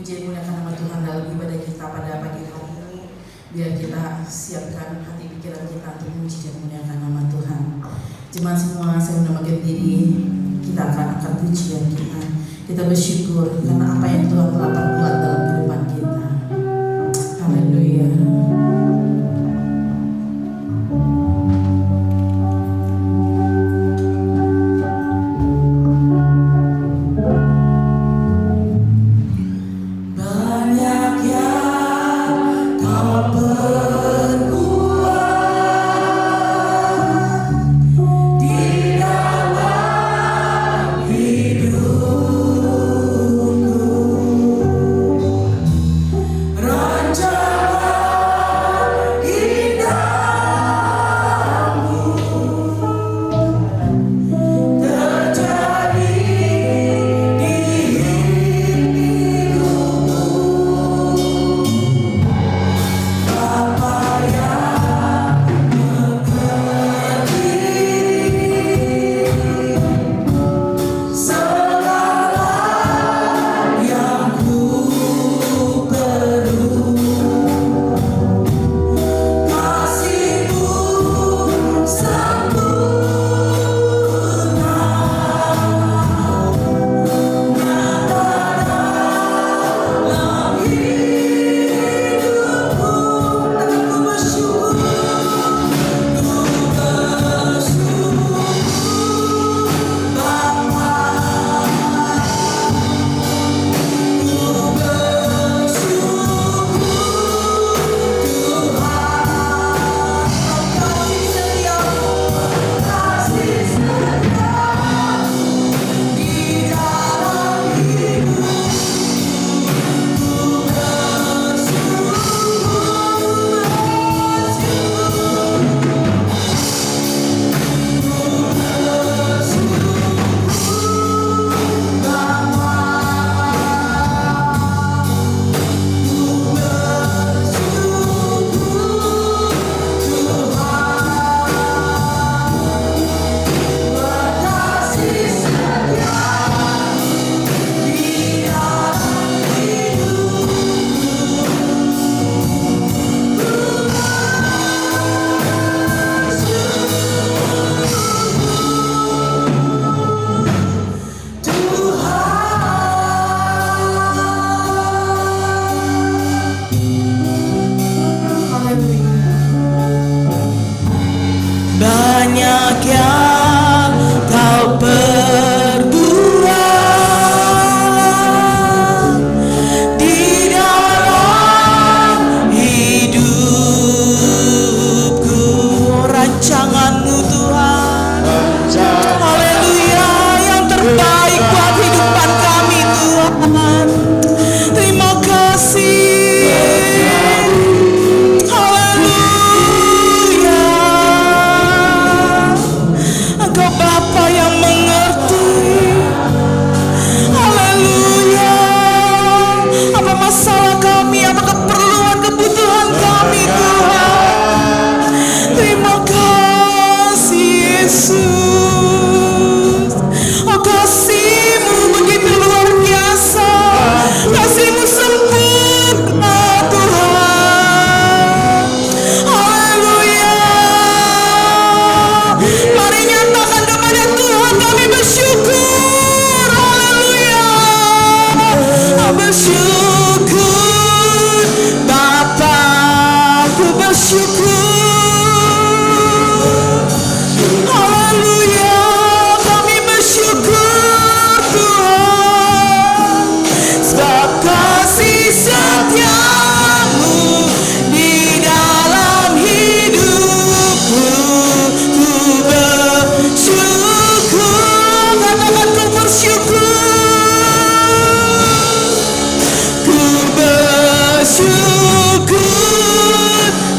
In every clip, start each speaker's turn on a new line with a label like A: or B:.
A: Puji muliakan nama Tuhan dalam ibadah kita pada pagi hari ini. Biar kita siapkan hati pikiran kita untuk memuji dan memuliakan nama Tuhan. Jemaat semua, saya undang berdiri. Kita akan angkat pujian kita. Kita bersyukur karena apa yang Tuhan telah perbuat dalam kehidupan kita. Haleluya.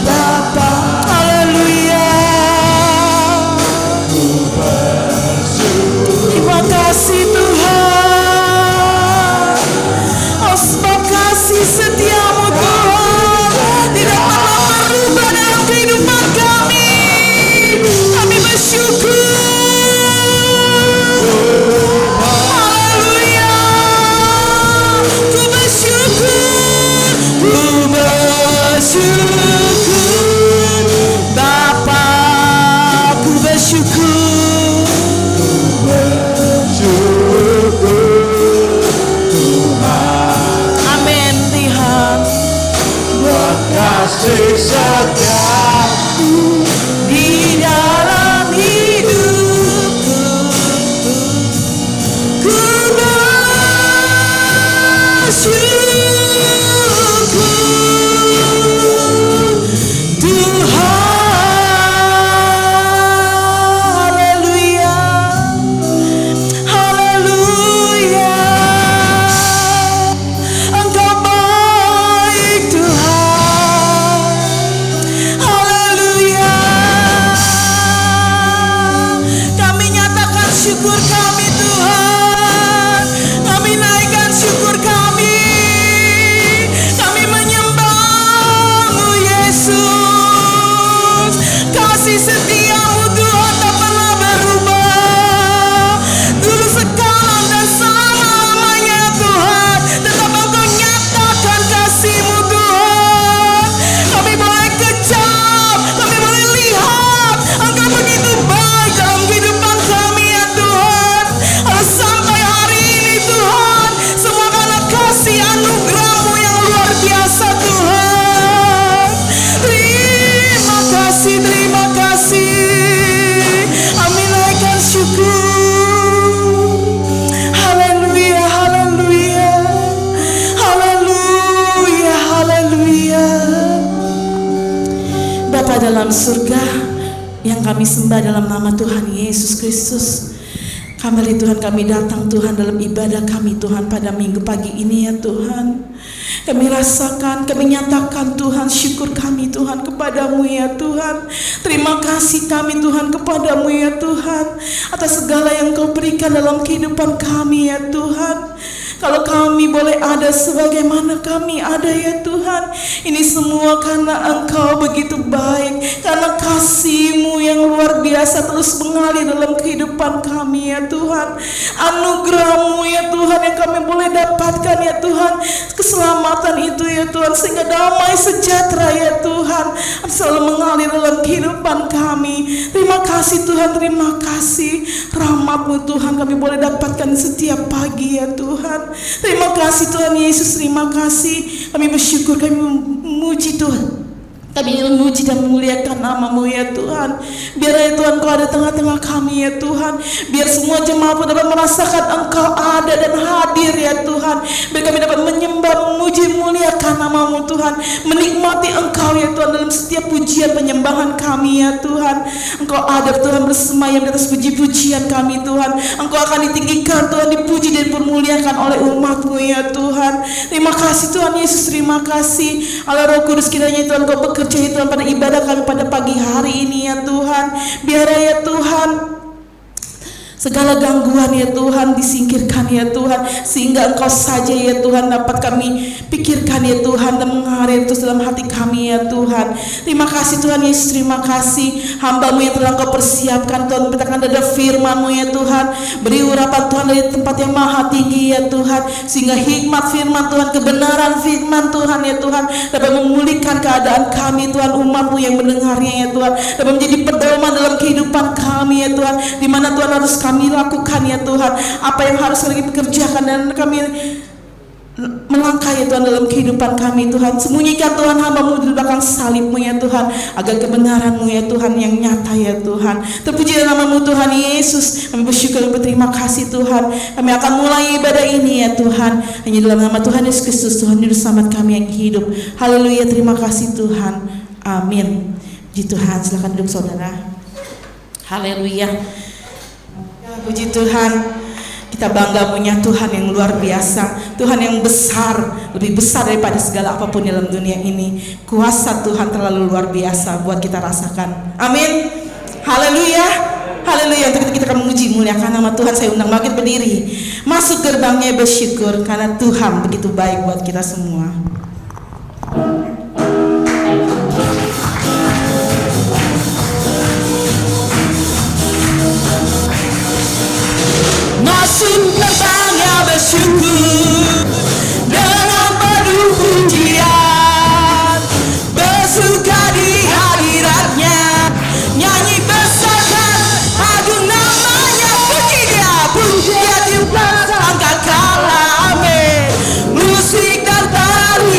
B: Bapa.
A: kasih setiamu Tuhan tak pernah berubah. Dulu sekarang dan selama-lamanya Tuhan, tetap Engkau nyatakan kasih-Mu Tuhan. Kami boleh kecap, kami boleh lihat Engkau begitu baik dalam kehidupan kami ya Tuhan. Harus sampai hari ini Tuhan, semua karena kasih anugerah-Mu yang luar biasa Tuhan. Terima kasih, terima kasih. Kami naikkan syukur. Haleluya, haleluya, haleluya, haleluya. Bapa dalam surga yang kami sembah dalam nama Tuhan Yesus Kristus, kembali Tuhan kami datang Tuhan dalam ibadah kami Tuhan pada minggu pagi ini ya Tuhan. Kami rasakan, kami nyatakan Tuhan syukur kami Tuhan kepadamu ya Tuhan. Terima kasih kami Tuhan kepadamu ya Tuhan atas segala yang Kau berikan dalam kehidupan kami ya Tuhan. Kalau kami boleh ada sebagaimana kami ada ya Tuhan, ini semua karena Engkau begitu baik, karena kasih-Mu yang luar biasa terus mengalir dalam kehidupan kami ya Tuhan. Anugerah-Mu ya Tuhan yang kami boleh dapatkan ya Tuhan, keselamatan itu ya Tuhan, sehingga damai sejahtera ya Tuhan selalu mengalir dalam kehidupan kami. Terima kasih Tuhan, terima kasih. Rahmat-Mu Tuhan kami boleh dapatkan setiap pagi ya Tuhan. Terima kasih Tuhan Yesus, terima kasih. Kami bersyukur, kami memuji Tuhan. Kami memuji dan memuliakan nama-Mu ya Tuhan. Biar ya Tuhan Kau ada tengah-tengah kami ya Tuhan. Biar semua jemaat dapat merasakan Engkau ada dan hadir ya Tuhan. Biar kami dapat menyembah, memuji, memuliakan nama-Mu Tuhan. Menikmati Engkau ya Tuhan dalam setiap pujian penyembahan kami ya Tuhan. Engkau ada Tuhan bersemayam di atas puji-pujian kami Tuhan. Engkau akan ditinggikan Tuhan, dipuji dan dipermuliakan oleh umat-Mu ya Tuhan. Terima kasih Tuhan Yesus, terima kasih. Allah Roh Kudus kiranya Tuhan Kau bekerja ya Tuhan pada ibadah kami pada pagi hari ini ya Tuhan. Biar ya Tuhan segala gangguan ya Tuhan disingkirkan ya Tuhan, sehingga Engkau saja ya Tuhan dapat kami pikirkan ya Tuhan dan mengalir terus dalam hati kami ya Tuhan. Terima kasih Tuhan Yesus, terima kasih hamba-Mu yang telah Engkau persiapkan Tuhan, bentangkan dada firman-Mu ya Tuhan. Beri urapan Tuhan dari tempat yang maha tinggi ya Tuhan, sehingga hikmat firman Tuhan, kebenaran firman Tuhan ya Tuhan dapat memulihkan keadaan kami Tuhan, umat-Mu yang mendengarnya ya Tuhan, dapat menjadi pedoman dalam kehidupan kami ya Tuhan, di mana Tuhan harus kami lakukan ya Tuhan, apa yang harus kami kerjakan dan kami melangkah ya Tuhan dalam kehidupan kami Tuhan. Sembunyikan Tuhan hamba-Mu di belakang salib-Mu ya Tuhan, agar kebenaran-Mu ya Tuhan yang nyata ya Tuhan. Terpuji nama-Mu Tuhan Yesus. Kami bersyukur dan berterima kasih Tuhan. Kami akan mulai ibadah ini ya Tuhan, hanya dalam nama Tuhan Yesus Kristus Tuhan Juru Selamat kami yang hidup. Haleluya, terima kasih Tuhan. Amin. Puji Tuhan, silakan duduk saudara. Haleluya. Puji Tuhan, kita bangga punya Tuhan yang luar biasa, Tuhan yang besar, lebih besar daripada segala apapun dalam dunia ini. Kuasa Tuhan terlalu luar biasa buat kita rasakan. Amin. Haleluya. Haleluya. Untuk itu kita akan memuji muliakan nama Tuhan. Saya undang bangkit berdiri, masuk gerbangnya bersyukur karena Tuhan begitu baik buat kita semua. Masuk gerbangnya bersyukur dengan penuh pujian, bersuka di hadiratnya, nyanyi besarkan agung namanya. Puji Dia, puji Dia, angkat kala, amin. Musik dan taruh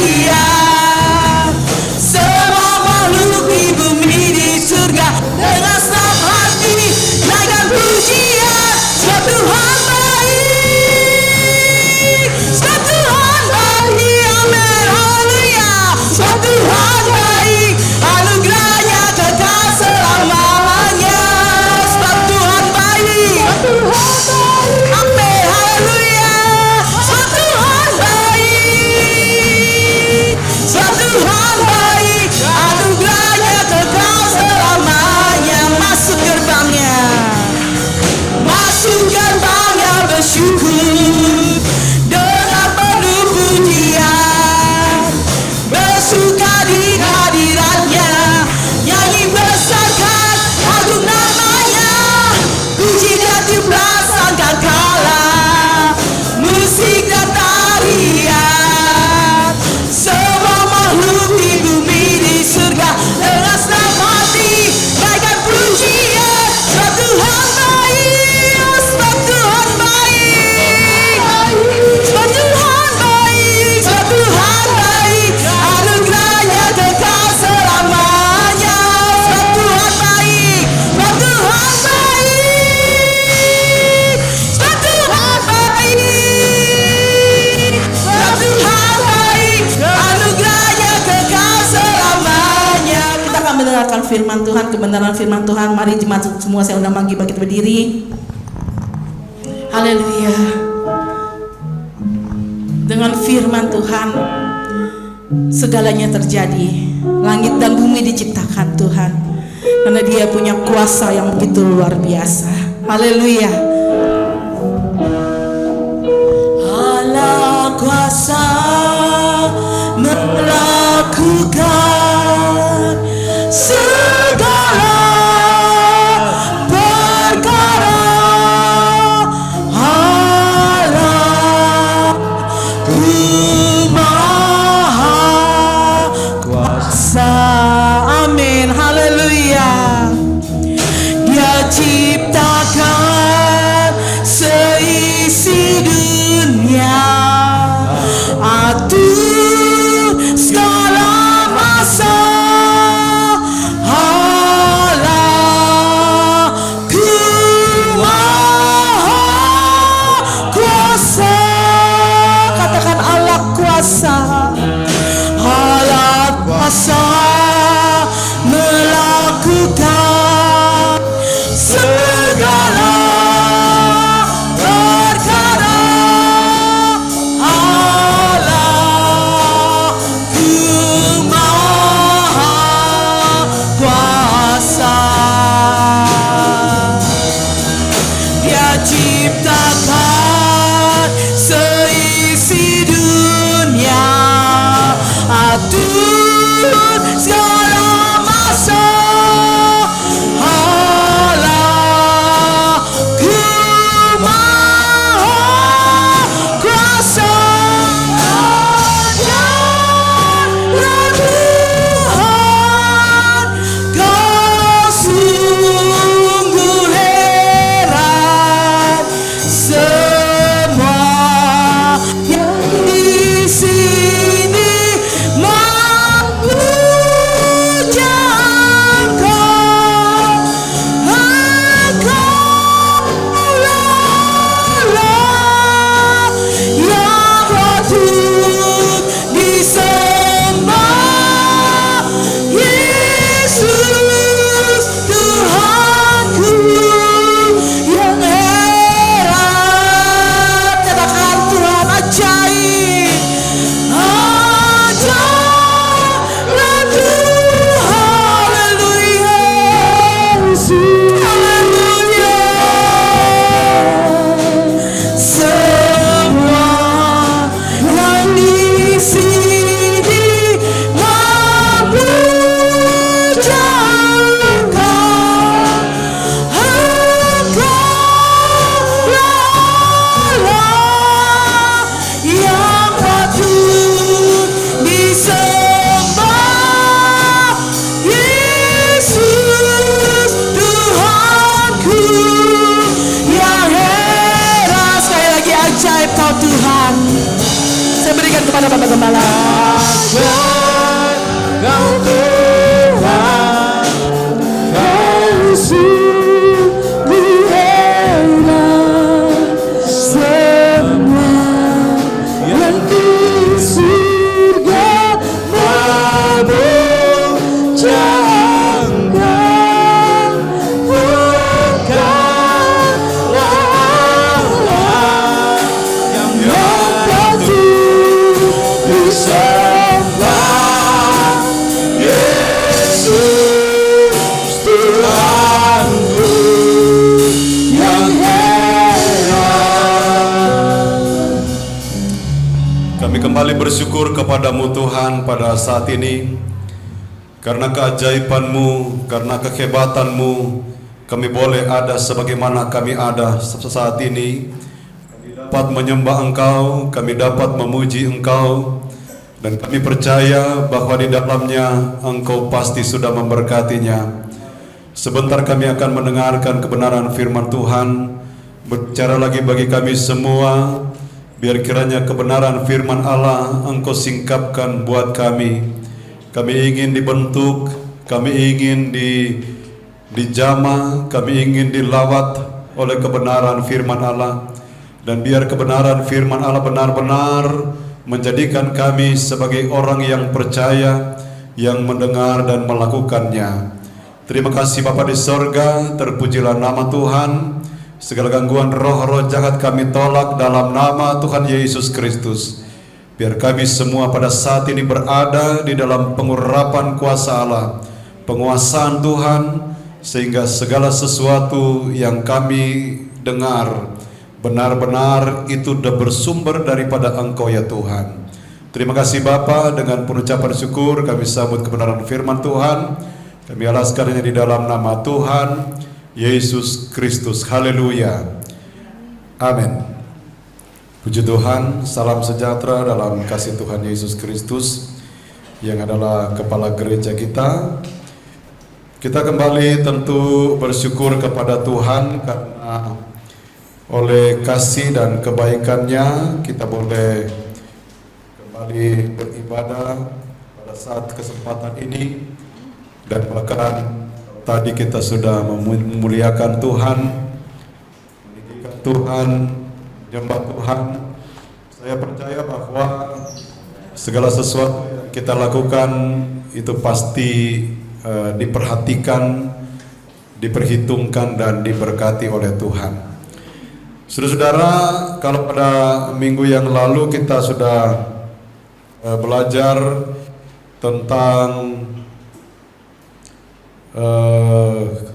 A: firman Tuhan, kebenaran firman Tuhan. Mari jemaat semua saya undang lagi bagi berdiri. Haleluya. Dengan firman Tuhan segalanya terjadi. Langit dan bumi diciptakan Tuhan, karena Dia punya kuasa yang begitu luar biasa. Haleluya. Allah kuasa melakukan segala perkara. Allah Maha Kuasa. Amin. Haleluya. Dia ciptakan seisi dunia, atur segala masa. Allahku Maha Kuasa. Katakan Allah kuasa. Allah kuasa melakukan segala perkara. Allahku Maha Kuasa. Dia ciptakan seisi dunia, atur segala masa. Allahku Maha Kuasa. Ajaran Tuhan, Kau sungguh heran. Semua yang di sini memuja Engkau. Engkaulah yang patut disembah. Yesus Tuhanku yang heran. Katakan Tuhan ajaib. Ajaran Tuhan. Haleluya. Haleluya. Semua yang di sini memuja Engkau. Engkaulah yang patut disembah. Yesus Tuhanku yang heran. Sekali lagi ajaib Kau Tuhan. Saya berikan kepada Bapak Gembala. Kau Tuhan, Kau sungguh heran. Semua yang di surga memuja Engkau. Engkaulah yang patut disembah. Yesus Tuhanku yang heran.
B: Kami kembali bersyukur kepadamu Tuhan pada saat ini, karena keajaiban-Mu, karena kehebatan-Mu, kami boleh ada sebagaimana kami ada saat ini. Kami dapat menyembah Engkau, kami dapat memuji Engkau, dan kami percaya bahwa di dalamnya Engkau pasti sudah memberkatinya. Sebentar kami akan mendengarkan kebenaran firman Tuhan. Berbicara lagi bagi kami semua, biar kiranya kebenaran firman Allah Engkau singkapkan buat kami. Kami ingin dibentuk, kami ingin dijamah, kami ingin dilawat oleh kebenaran firman Allah. Dan biar kebenaran firman Allah benar-benar menjadikan kami sebagai orang yang percaya, yang mendengar dan melakukannya. Terima kasih Bapa di sorga, terpujilah nama Tuhan. Segala gangguan roh-roh jahat kami tolak dalam nama Tuhan Yesus Kristus. Biar kami semua pada saat ini berada di dalam pengurapan kuasa Allah, penguasaan Tuhan, sehingga segala sesuatu yang kami dengar benar-benar itu sudah bersumber daripada Engkau ya Tuhan. Terima kasih Bapa, dengan pengucapan syukur kami sambut kebenaran firman Tuhan. Kami alaskannya di dalam nama Tuhan Yesus Kristus. Haleluya. Amin. Puji Tuhan, salam sejahtera dalam kasih Tuhan Yesus Kristus yang adalah kepala gereja kita. Kita kembali tentu bersyukur kepada Tuhan karena oleh kasih dan kebaikannya kita boleh kembali beribadah pada saat kesempatan ini, dan bahkan tadi kita sudah memuliakan Tuhan, meninggikan Tuhan, menyembah Tuhan. Saya percaya bahwa segala sesuatu yang kita lakukan itu pasti diperhatikan, diperhitungkan dan diberkati oleh Tuhan. Saudara-saudara, kalau pada minggu yang lalu kita sudah belajar tentang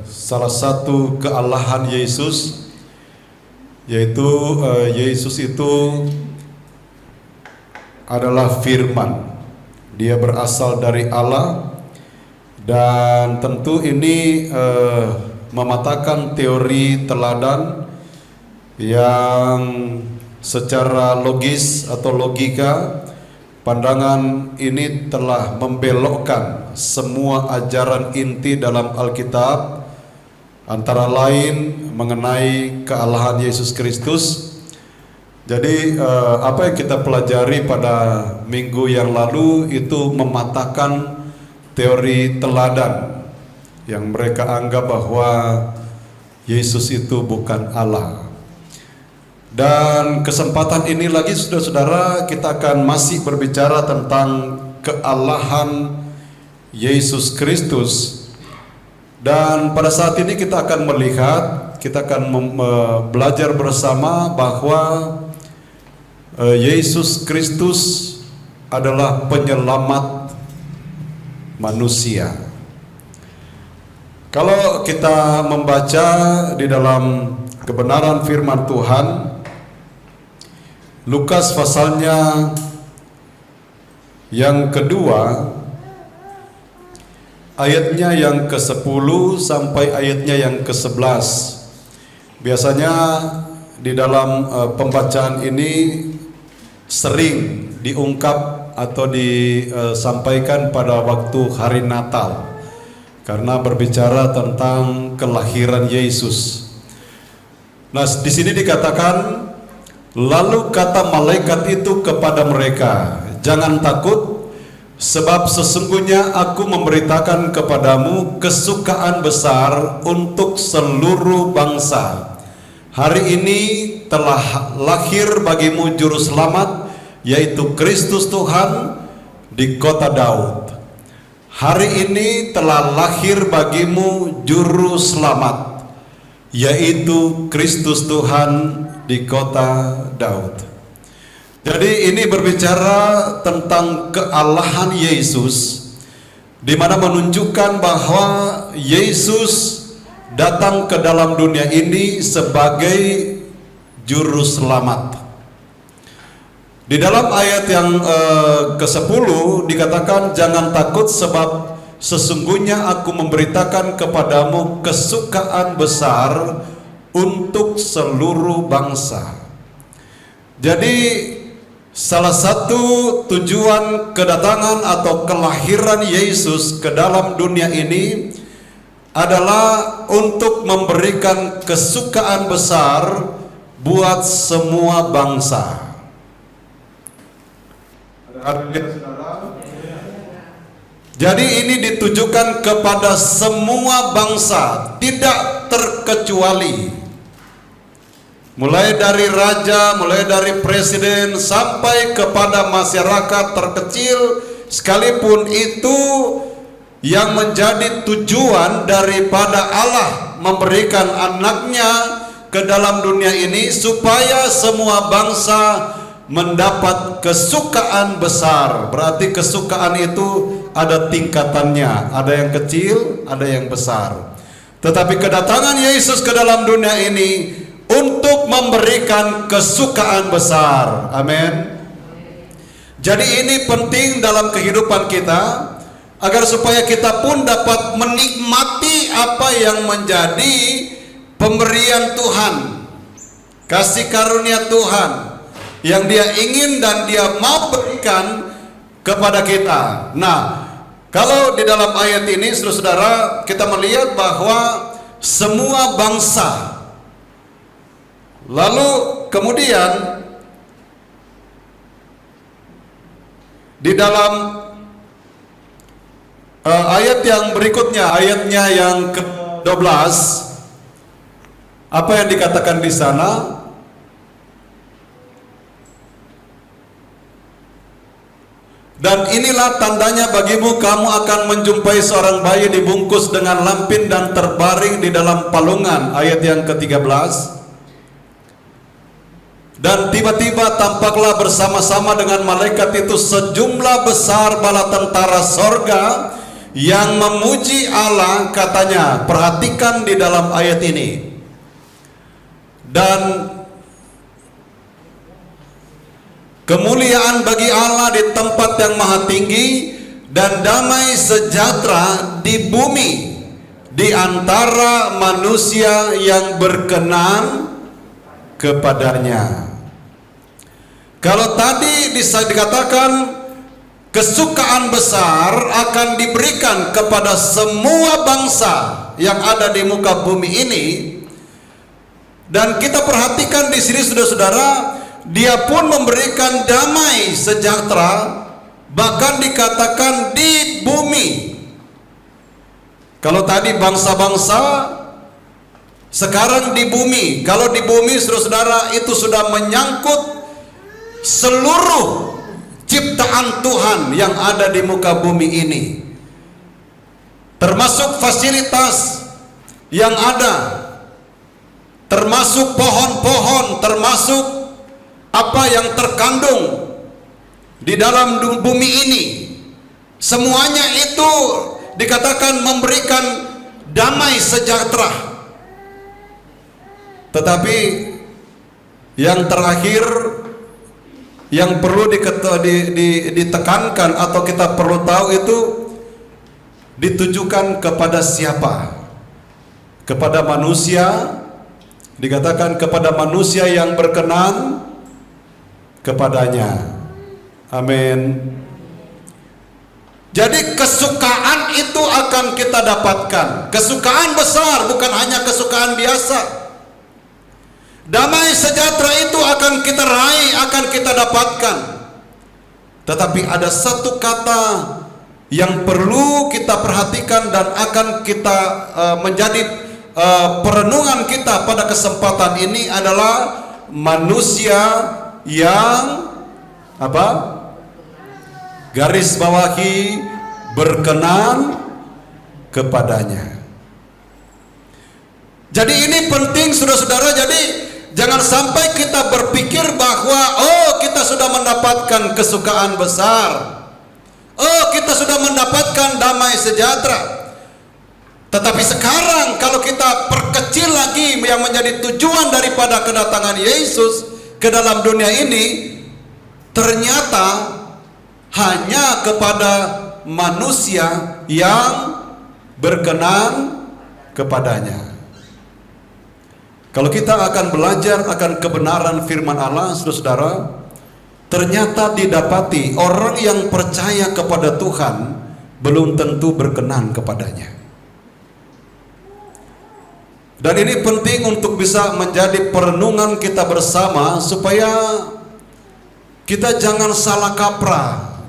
B: salah satu kealahan Yesus, yaitu Yesus itu adalah firman. Dia berasal dari Allah, dan tentu ini mematahkan teori teladan yang secara logis atau logika, pandangan ini telah membelokkan semua ajaran inti dalam Alkitab, antara lain mengenai kealahan Yesus Kristus. Jadi apa yang kita pelajari pada minggu yang lalu itu mematahkan teori teladan yang mereka anggap bahwa Yesus itu bukan Allah. Dan kesempatan ini lagi saudara-saudara, kita akan masih berbicara tentang kealahan Yesus Kristus. Dan pada saat ini kita akan melihat, kita akan belajar bersama bahwa Yesus Kristus adalah penyelamat manusia. Kalau kita membaca di dalam kebenaran firman Tuhan, Lukas pasalnya yang kedua, ayatnya yang ke-10 sampai ayatnya yang ke-11. Biasanya di dalam pembacaan ini sering diungkap atau disampaikan pada waktu hari Natal, karena berbicara tentang kelahiran Yesus. Nah, di sini dikatakan, lalu kata malaikat itu kepada mereka, jangan takut, sebab sesungguhnya aku memberitakan kepadamu kesukaan besar untuk seluruh bangsa. Hari ini telah lahir bagimu juru selamat, yaitu Kristus Tuhan di kota Daud. Hari ini telah lahir bagimu juru selamat, yaitu Kristus Tuhan di kota Daud. Jadi ini berbicara tentang kealahan Yesus, di mana menunjukkan bahwa Yesus datang ke dalam dunia ini sebagai juru selamat. Di dalam ayat yang ke-10 dikatakan, jangan takut sebab sesungguhnya aku memberitakan kepadamu kesukaan besar untuk seluruh bangsa. Jadi salah satu tujuan kedatangan atau kelahiran Yesus ke dalam dunia ini adalah untuk memberikan kesukaan besar buat semua bangsa. Jadi ini ditujukan kepada semua bangsa, tidak terkecuali. Mulai dari raja, mulai dari presiden, sampai kepada masyarakat terkecil, sekalipun itu yang menjadi tujuan daripada Allah memberikan anaknya ke dalam dunia ini supaya semua bangsa mendapat kesukaan besar. Berarti kesukaan itu ada tingkatannya, ada yang kecil, ada yang besar. Tetapi kedatangan Yesus ke dalam dunia ini untuk memberikan kesukaan besar. Amin. Jadi ini penting dalam kehidupan kita, agar supaya kita pun dapat menikmati apa yang menjadi pemberian Tuhan, kasih karunia Tuhan yang Dia ingin dan Dia mau berikan kepada kita. Nah, kalau di dalam ayat ini saudara-saudara kita melihat bahwa semua bangsa, lalu kemudian di dalam ayat yang berikutnya, ayatnya yang ke-12, apa yang dikatakan di sana? Dan inilah tandanya bagimu, kamu akan menjumpai seorang bayi dibungkus dengan lampin dan terbaring di dalam palungan. Ayat yang ke-13. Dan tiba-tiba tampaklah bersama-sama dengan malaikat itu sejumlah besar bala tentara sorga yang memuji Allah, katanya. Perhatikan di dalam ayat ini. Dan kemuliaan bagi Allah di tempat yang maha tinggi, dan damai sejahtera di bumi di antara manusia yang berkenan kepadanya. Kalau tadi dikatakan kesukaan besar akan diberikan kepada semua bangsa yang ada di muka bumi ini, dan kita perhatikan di sini saudara-saudara, Dia pun memberikan damai sejahtera, bahkan dikatakan di bumi. Kalau tadi bangsa-bangsa, sekarang di bumi. Kalau di bumi saudara-saudara itu sudah menyangkut seluruh ciptaan Tuhan yang ada di muka bumi ini, termasuk fasilitas yang ada, termasuk pohon-pohon, termasuk apa yang terkandung di dalam bumi ini. Semuanya itu dikatakan memberikan damai sejahtera. Tetapi yang terakhir yang perlu ditekankan atau kita perlu tahu itu ditujukan kepada siapa? Kepada manusia. Dikatakan kepada manusia yang berkenan kepadanya. Amin. Jadi kesukaan itu akan kita dapatkan. Kesukaan besar, bukan hanya kesukaan biasa. Damai sejahtera itu akan kita raih, akan kita dapatkan. Tetapi ada satu kata yang perlu kita perhatikan dan akan kita menjadi perenungan kita pada kesempatan ini adalah manusia yang apa? Garis bawahi berkenan kepadanya. Jadi ini penting saudara-saudara. Jadi jangan sampai kita berpikir bahwa kita sudah mendapatkan kesukaan besar, kita sudah mendapatkan damai sejahtera. Tetapi sekarang kalau kita perkecil lagi yang menjadi tujuan daripada kedatangan Yesus ke dalam dunia ini, ternyata hanya kepada manusia yang berkenan kepadanya. Kalau kita akan belajar akan kebenaran firman Allah, saudara-saudara, ternyata didapati orang yang percaya kepada Tuhan belum tentu berkenan kepadanya. Dan ini penting untuk bisa menjadi perenungan kita bersama, supaya kita jangan salah kaprah,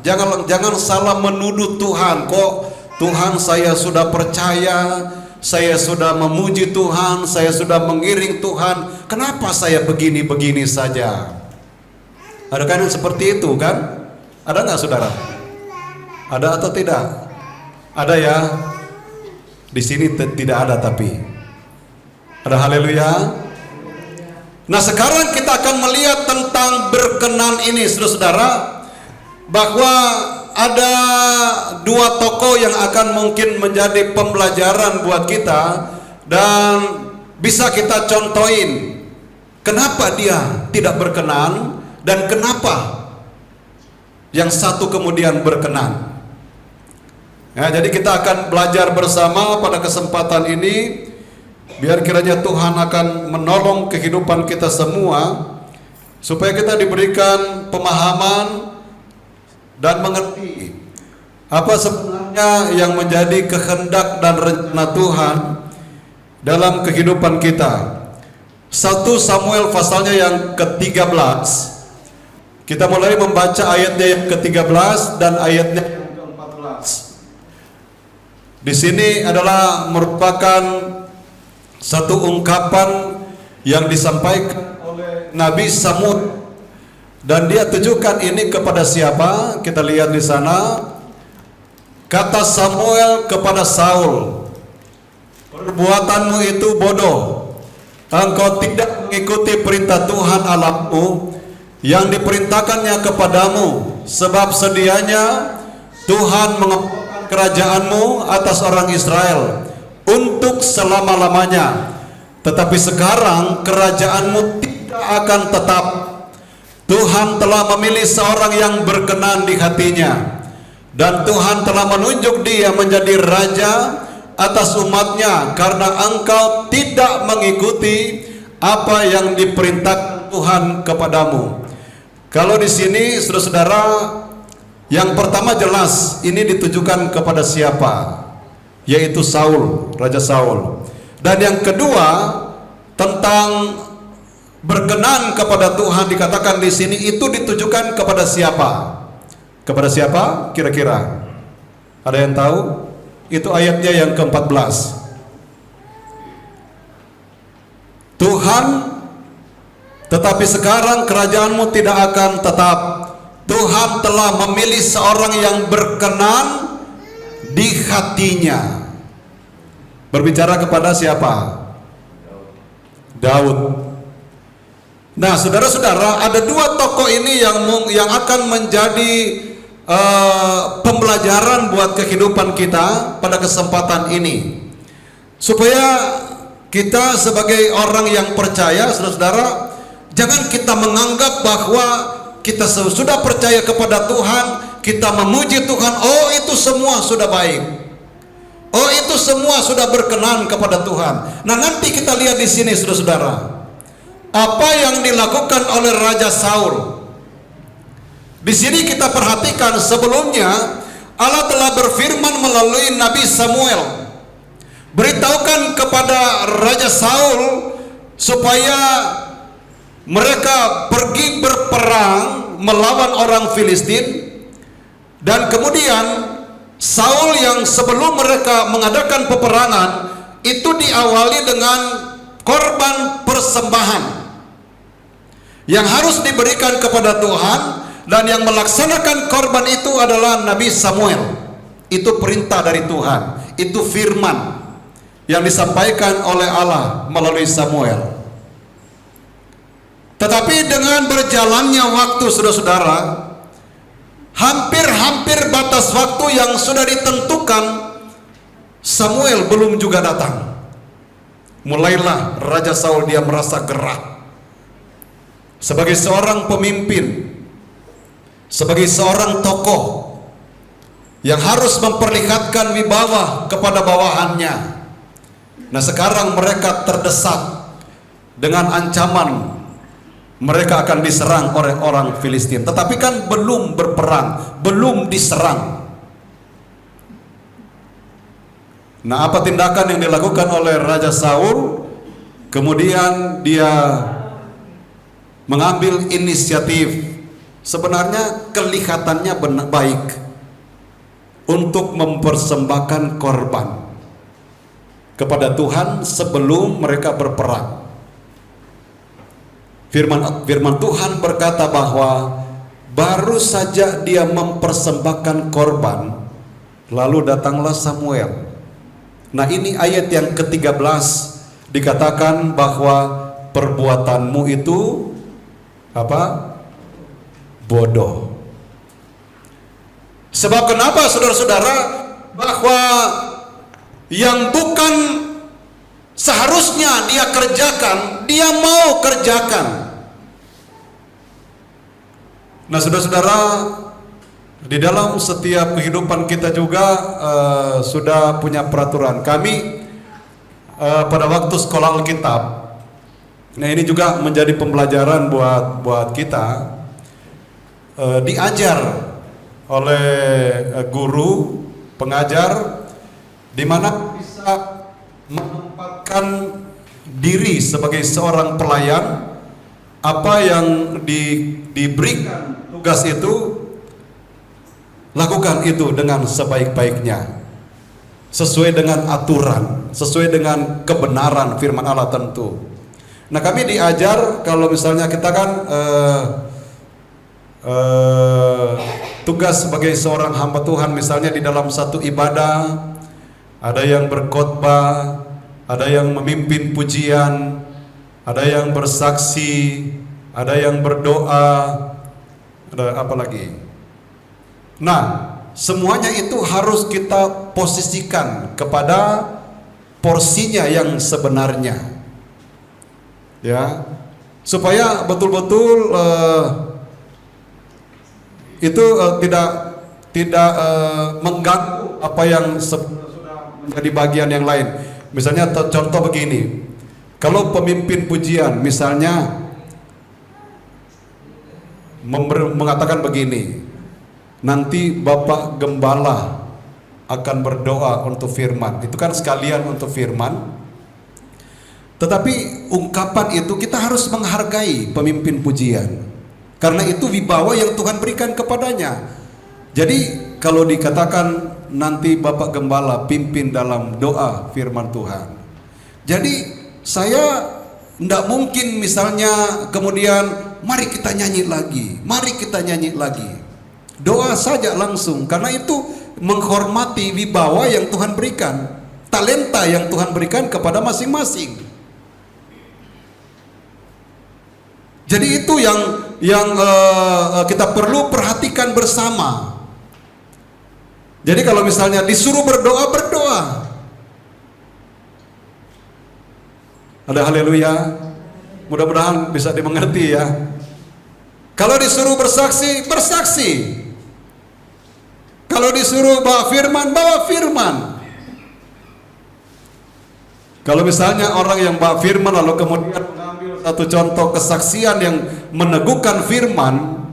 B: jangan salah menuduh Tuhan. Kok Tuhan, saya sudah percaya, saya sudah memuji Tuhan, saya sudah mengiring Tuhan, kenapa saya begini-begini saja? Ada kan yang seperti itu kan? Ada nggak saudara? Ada atau tidak? Ada ya? Di sini tidak ada tapi. Ada haleluya. Nah, sekarang kita akan melihat tentang berkenan ini, saudara-saudara, bahwa ada dua tokoh yang akan mungkin menjadi pembelajaran buat kita dan bisa kita contohin kenapa dia tidak berkenan dan kenapa yang satu kemudian berkenan. Ya, jadi kita akan belajar bersama pada kesempatan ini, biar kiranya Tuhan akan menolong kehidupan kita semua supaya kita diberikan pemahaman dan mengerti apa sebenarnya yang menjadi kehendak dan rencana Tuhan dalam kehidupan kita. 1 Samuel pasalnya yang ke-13. Kita mulai membaca ayatnya yang ke-13 dan ayatnya yang ke-14. Di sini adalah merupakan satu ungkapan yang disampaikan oleh Nabi Samuel, dan dia tujukan ini kepada siapa? Kita lihat di sana. Kata Samuel kepada Saul, perbuatanmu itu bodoh. Engkau tidak mengikuti perintah Tuhan Allahmu yang diperintahkannya kepadamu, sebab sedianya Tuhan mengepakkan kerajaanmu atas orang Israel untuk selama-lamanya. Tetapi sekarang kerajaanmu tidak akan tetap. Tuhan telah memilih seorang yang berkenan di hatinya, dan Tuhan telah menunjuk dia menjadi raja atas umatnya, karena engkau tidak mengikuti apa yang diperintahkan Tuhan kepadamu. Kalau di sini, saudara-saudara, yang pertama jelas ini ditujukan kepada siapa? Yaitu Saul, Raja Saul. Dan yang kedua tentang berkenan kepada Tuhan dikatakan di sini itu ditujukan kepada siapa? Kepada siapa kira-kira? Ada yang tahu? Itu ayatnya yang ke-14. Tuhan, tetapi sekarang kerajaanmu tidak akan tetap. Tuhan telah memilih seorang yang berkenan di hatinya. Berbicara kepada siapa? Daud. Nah, saudara-saudara, ada dua tokoh ini yang akan menjadi pembelajaran buat kehidupan kita pada kesempatan ini, supaya kita sebagai orang yang percaya, saudara-saudara, jangan kita menganggap bahwa kita sudah percaya kepada Tuhan, kita memuji Tuhan, oh itu semua sudah baik, oh itu semua sudah berkenan kepada Tuhan. Nah, nanti kita lihat di sini, saudara-saudara, apa yang dilakukan oleh Raja Saul. Di sini kita perhatikan sebelumnya Allah telah berfirman melalui Nabi Samuel, beritahukan kepada Raja Saul supaya mereka pergi berperang melawan orang Filistin. Dan kemudian Saul yang sebelum mereka mengadakan peperangan itu diawali dengan korban persembahan yang harus diberikan kepada Tuhan, dan yang melaksanakan korban itu adalah Nabi Samuel. Itu perintah dari Tuhan, itu firman yang disampaikan oleh Allah melalui Samuel. Tetapi dengan berjalannya waktu, saudara-saudara, hampir batas waktu yang sudah ditentukan, Samuel belum juga datang. Mulailah Raja Saul dia merasa gerah. Sebagai seorang pemimpin, sebagai seorang tokoh yang harus memperlihatkan wibawa kepada bawahannya. Nah, sekarang mereka terdesak dengan ancaman mereka akan diserang oleh orang Filistin, tetapi kan belum berperang, belum diserang. Nah, apa tindakan yang dilakukan oleh Raja Saul? Kemudian dia mengambil inisiatif, sebenarnya kelihatannya baik, untuk mempersembahkan korban kepada Tuhan sebelum mereka berperang. Firman Tuhan berkata bahwa baru saja dia mempersembahkan korban, Lalu datanglah Samuel. Nah, ini ayat yang ke-13 dikatakan bahwa perbuatanmu itu apa? Bodoh. Sebab kenapa, saudara-saudara? Bahwa yang bukan seharusnya dia kerjakan, dia mau kerjakan. Nah, saudara-saudara, di dalam setiap kehidupan kita juga sudah punya peraturan. Kami pada waktu sekolah Alkitab, nah ini juga menjadi pembelajaran buat kita, diajar oleh guru, pengajar, di mana bisa menempatkan diri sebagai seorang pelayan. Apa yang diberikan tugas itu, lakukan itu dengan sebaik-baiknya, sesuai dengan aturan, sesuai dengan kebenaran firman Allah tentu. Nah, kami diajar kalau misalnya kita kan tugas sebagai seorang hamba Tuhan, misalnya di dalam satu ibadah, ada yang berkhotbah, ada yang memimpin pujian, ada yang bersaksi, ada yang berdoa, ada apa lagi? Nah, semuanya itu harus kita posisikan kepada porsinya yang sebenarnya, ya, supaya betul-betul itu tidak mengganggu apa yang sudah menjadi bagian yang lain. Misalnya contoh begini, kalau pemimpin pujian misalnya mengatakan begini, nanti Bapak Gembala akan berdoa untuk firman, itu kan sekalian untuk firman. Tetapi ungkapan itu kita harus menghargai pemimpin pujian, karena itu wibawa yang Tuhan berikan kepadanya. Jadi kalau dikatakan nanti Bapak Gembala pimpin dalam doa firman Tuhan, jadi saya tidak mungkin misalnya kemudian mari kita nyanyi lagi, mari kita nyanyi lagi. Doa saja langsung, karena itu menghormati wibawa yang Tuhan berikan, talenta yang Tuhan berikan kepada masing-masing. Jadi itu yang kita perlu perhatikan bersama. Jadi kalau misalnya disuruh berdoa, berdoa. Ada haleluya. Mudah-mudahan bisa dimengerti ya. Kalau disuruh bersaksi, bersaksi. Kalau disuruh bawa firman, bawa firman. Kalau misalnya orang yang bawa firman lalu kemudian mengambil satu contoh kesaksian yang meneguhkan firman,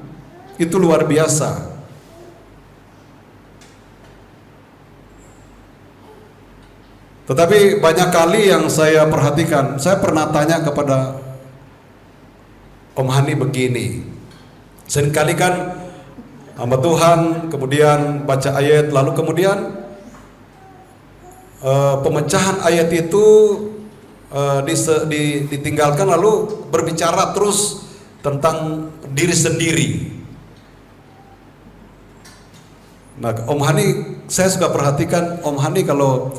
B: itu luar biasa. Tetapi banyak kali yang saya perhatikan, saya pernah tanya kepada Om Hani begini, seringkali kan hamba Tuhan kemudian baca ayat, lalu kemudian pemecahan ayat itu ditinggalkan, lalu berbicara terus tentang diri sendiri. Nah, Om Hani, saya suka perhatikan Om Hani kalau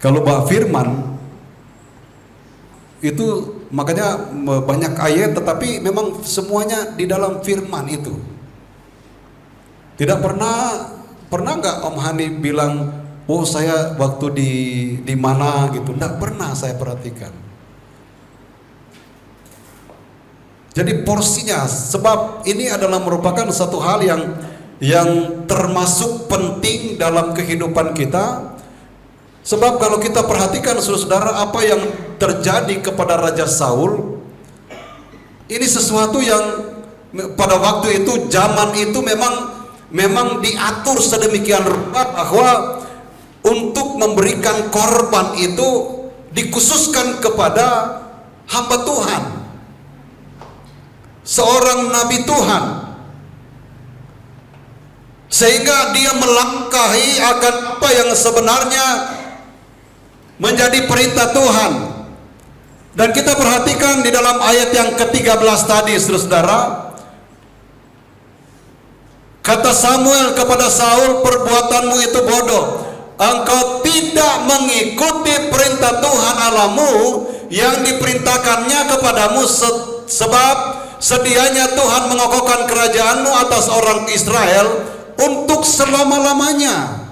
B: bawa firman itu, makanya banyak ayat tetapi memang semuanya di dalam firman itu. Tidak pernah nggak Om Hani bilang, oh saya waktu di mana gitu, tidak pernah saya perhatikan. Jadi porsinya, sebab ini adalah merupakan satu hal yang termasuk penting dalam kehidupan kita. Sebab kalau kita perhatikan saudara, apa yang terjadi kepada Raja Saul, ini sesuatu yang pada waktu itu, zaman itu memang diatur sedemikian rupa bahwa untuk memberikan korban itu dikhususkan kepada hamba Tuhan, seorang nabi Tuhan, sehingga dia melangkahi akan apa yang sebenarnya menjadi perintah Tuhan. Dan kita perhatikan di dalam ayat yang ke-13 tadi, saudara, Kata Samuel kepada Saul, perbuatanmu itu bodoh. Engkau tidak mengikuti perintah Tuhan Allahmu yang diperintahkannya kepadamu, sebab sedianya Tuhan mengokohkan kerajaanmu atas orang Israel untuk selama-lamanya.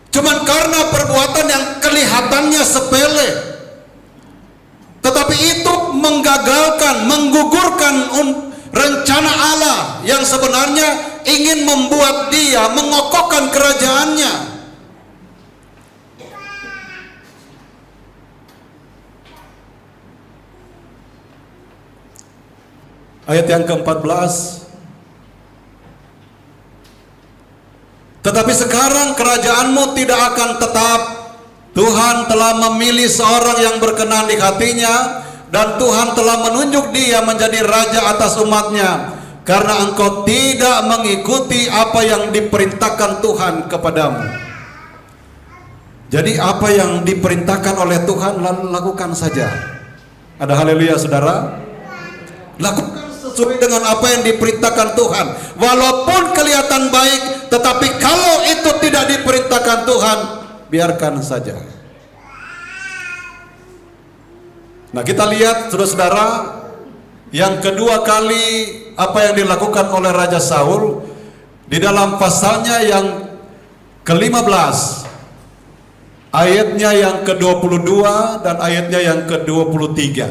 B: Cuman karena perbuatan yang kelihatannya sepele, tetapi itu menggagalkan, menggugurkan rencana Allah yang sebenarnya ingin membuat dia mengokohkan kerajaannya. Ayat yang ke-14. Tetapi sekarang kerajaanmu tidak akan tetap. Tuhan telah memilih seorang yang berkenan di hatinya, dan Tuhan telah menunjuk dia menjadi raja atas umatnya, karena engkau tidak mengikuti apa yang diperintahkan Tuhan kepadamu. Jadi apa yang diperintahkan oleh Tuhan lakukan saja. Ada haleluya saudara. Lakukan sesuai dengan apa yang diperintahkan Tuhan. Walaupun kelihatan baik, tetapi kalau itu tidak diperintahkan Tuhan, biarkan saja. Nah, kita lihat saudara-saudara, yang kedua kali apa yang dilakukan oleh Raja Saul di dalam pasalnya yang ke-15, ayatnya yang ke-22 dan ayatnya yang ke-23.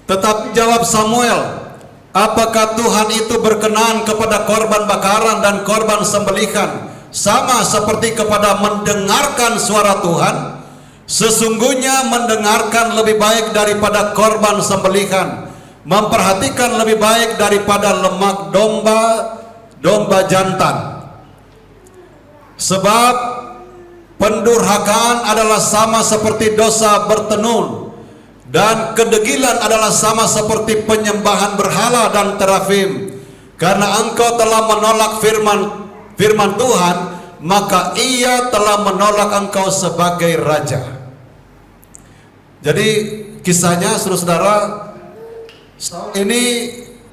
B: Tetapi jawab Samuel, apakah Tuhan itu berkenan kepada korban bakaran dan korban sembelihan sama seperti kepada mendengarkan suara Tuhan? Sesungguhnya mendengarkan lebih baik daripada korban sembelihan, memperhatikan lebih baik daripada lemak domba jantan. Sebab pendurhakaan adalah sama seperti dosa bertenun, dan kedegilan adalah sama seperti penyembahan berhala dan terafim. Karena engkau telah menolak firman Tuhan, maka ia telah menolak engkau sebagai raja. Jadi kisahnya saudara-saudara, ini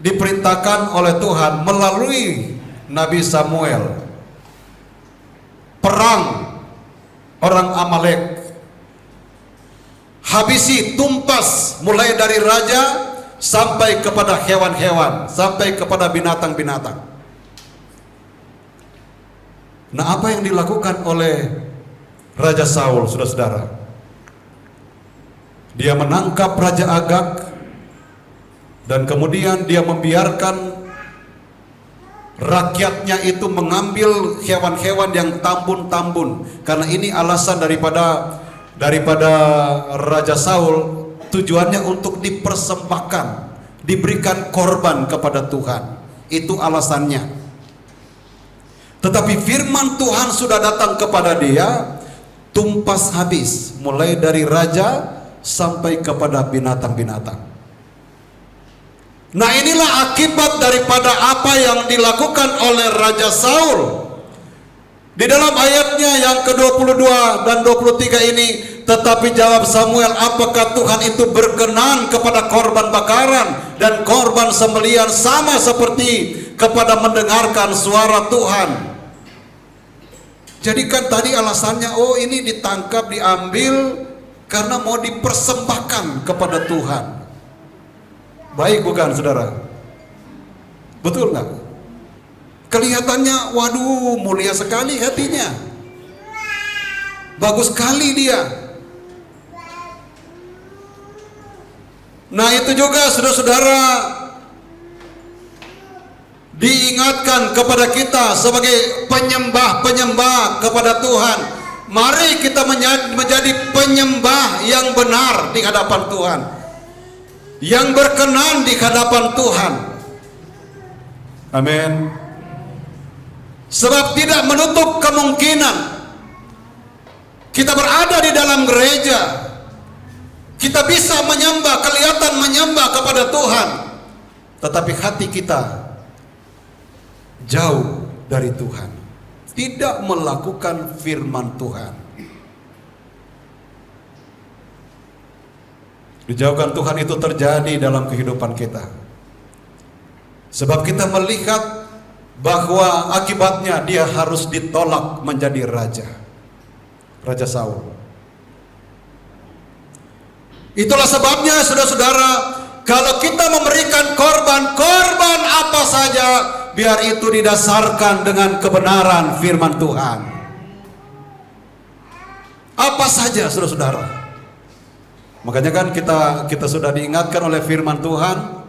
B: diperintahkan oleh Tuhan melalui Nabi Samuel perang orang Amalek. Habisi, tumpas mulai dari raja sampai kepada hewan-hewan, sampai kepada binatang-binatang. Nah, apa yang dilakukan oleh Raja Saul, saudara-saudara? Dia menangkap Raja Agag, dan kemudian dia membiarkan rakyatnya itu mengambil hewan-hewan yang tambun-tambun. Karena ini alasan daripada Raja Saul, tujuannya untuk dipersembahkan, diberikan korban kepada Tuhan. Itu alasannya. Tetapi firman Tuhan sudah datang kepada dia, tumpas habis mulai dari raja sampai kepada binatang-binatang. Nah, inilah akibat daripada apa yang dilakukan oleh Raja Saul. Di dalam ayatnya yang ke-22 dan 23 ini, tetapi jawab Samuel, apakah Tuhan itu berkenan kepada korban bakaran dan korban sembelihan sama seperti kepada mendengarkan suara Tuhan? Jadi kan tadi alasannya, oh ini ditangkap, diambil karena mau dipersembahkan kepada Tuhan. Baik bukan saudara? Betul nggak? Kelihatannya, waduh, mulia sekali hatinya, bagus sekali dia. Nah, itu juga saudara-saudara diingatkan kepada kita sebagai penyembah kepada Tuhan. Mari kita menjadi penyembah yang benar di hadapan Tuhan, yang berkenan di hadapan Tuhan. Amin. Sebab tidak menutup kemungkinan kita berada di dalam gereja, kita bisa menyembah, kelihatan menyembah kepada Tuhan, tetapi hati kita jauh dari Tuhan, tidak melakukan firman Tuhan. Dijauhkan Tuhan itu terjadi dalam kehidupan kita. Sebab kita melihat bahwa akibatnya dia harus ditolak menjadi raja. Raja Saul. Itulah sebabnya saudara-saudara, kalau kita memberikan korban apa saja, biar itu didasarkan dengan kebenaran firman Tuhan. Apa saja saudara-saudara. Makanya kan kita sudah diingatkan oleh firman Tuhan,